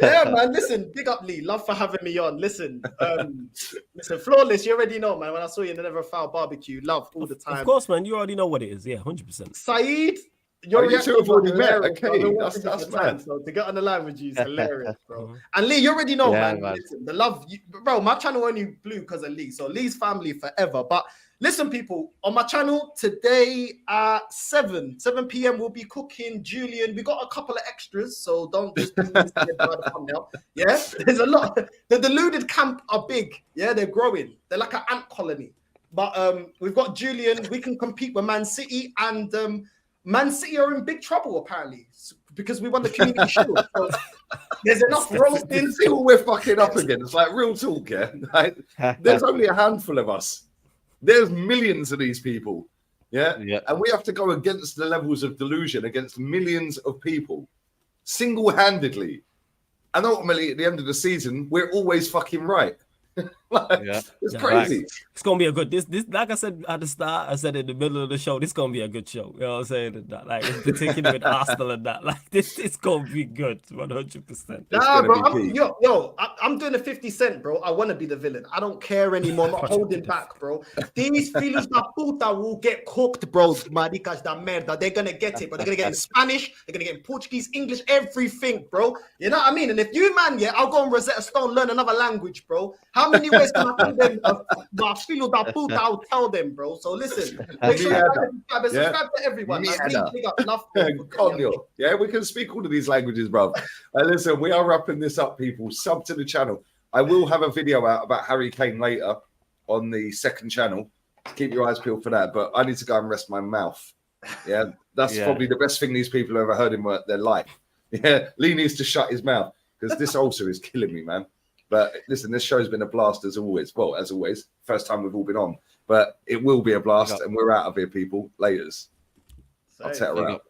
Yeah, man. Listen, big up Lee. Love for having me on. Listen, Flawless. You already know, man. When I saw you in the Never Foul Barbecue, love all the time. Of course, man. You already know what it is. Yeah, 100%. Said. You two have already met. Okay, that's mad. So to get on the line with you is hilarious, bro. And Lee, you already know, man. Listen, the love, bro. My channel only blew because of Lee. So Lee's family forever. But listen, people, on my channel today at 7 p.m. we'll be cooking Julian. We got a couple of extras, so don't just yeah. There's a lot. The deluded camp are big. Yeah, they're growing. They're like an ant colony. But we've got Julian. We can compete with Man City and. Man City are in big trouble, apparently, because we won the Community Shield. So there's enough roasting. See what we're fucking up against. Like, real talk, yeah? Like, there's only a handful of us. There's millions of these people, yeah? And we have to go against the levels of delusion against millions of people, single-handedly. And ultimately, at the end of the season, we're always fucking right. It's crazy. Right. It's gonna be a good this like I said at the start, I said in the middle of the show, this gonna be a good show. You know what I'm saying? That, like, in particular with Arsenal and that, like, this gonna be good, 100%. Nah, bro, I'm doing a 50 Cent, bro. I want to be the villain. I don't care anymore. I'm not holding back, bro. These filhos da puta will get cooked, bro. Maricas da merda. They're gonna get it, but they're gonna get it in Spanish. They're gonna get it in Portuguese, English, everything, bro. You know what I mean? And if you, man, I'll go on Rosetta Stone, learn another language, bro. How many ways can I tell them? I'll tell them, bro. So listen, make sure you subscribe to everyone. Yeah, we can speak all of these languages, bro. Listen, we are wrapping this up, people. Sub to the channel. I will have a video out about Harry Kane later on the second channel. Keep your eyes peeled for that. But I need to go and rest my mouth. Yeah, that's probably the best thing these people have ever heard in their life. Yeah, Lee needs to shut his mouth because this ulcer is killing me, man. But listen, this show's been a blast as always. Well, as always, first time we've all been on. But it will be a blast, and we're out of here, people. Laters. I'll set her out.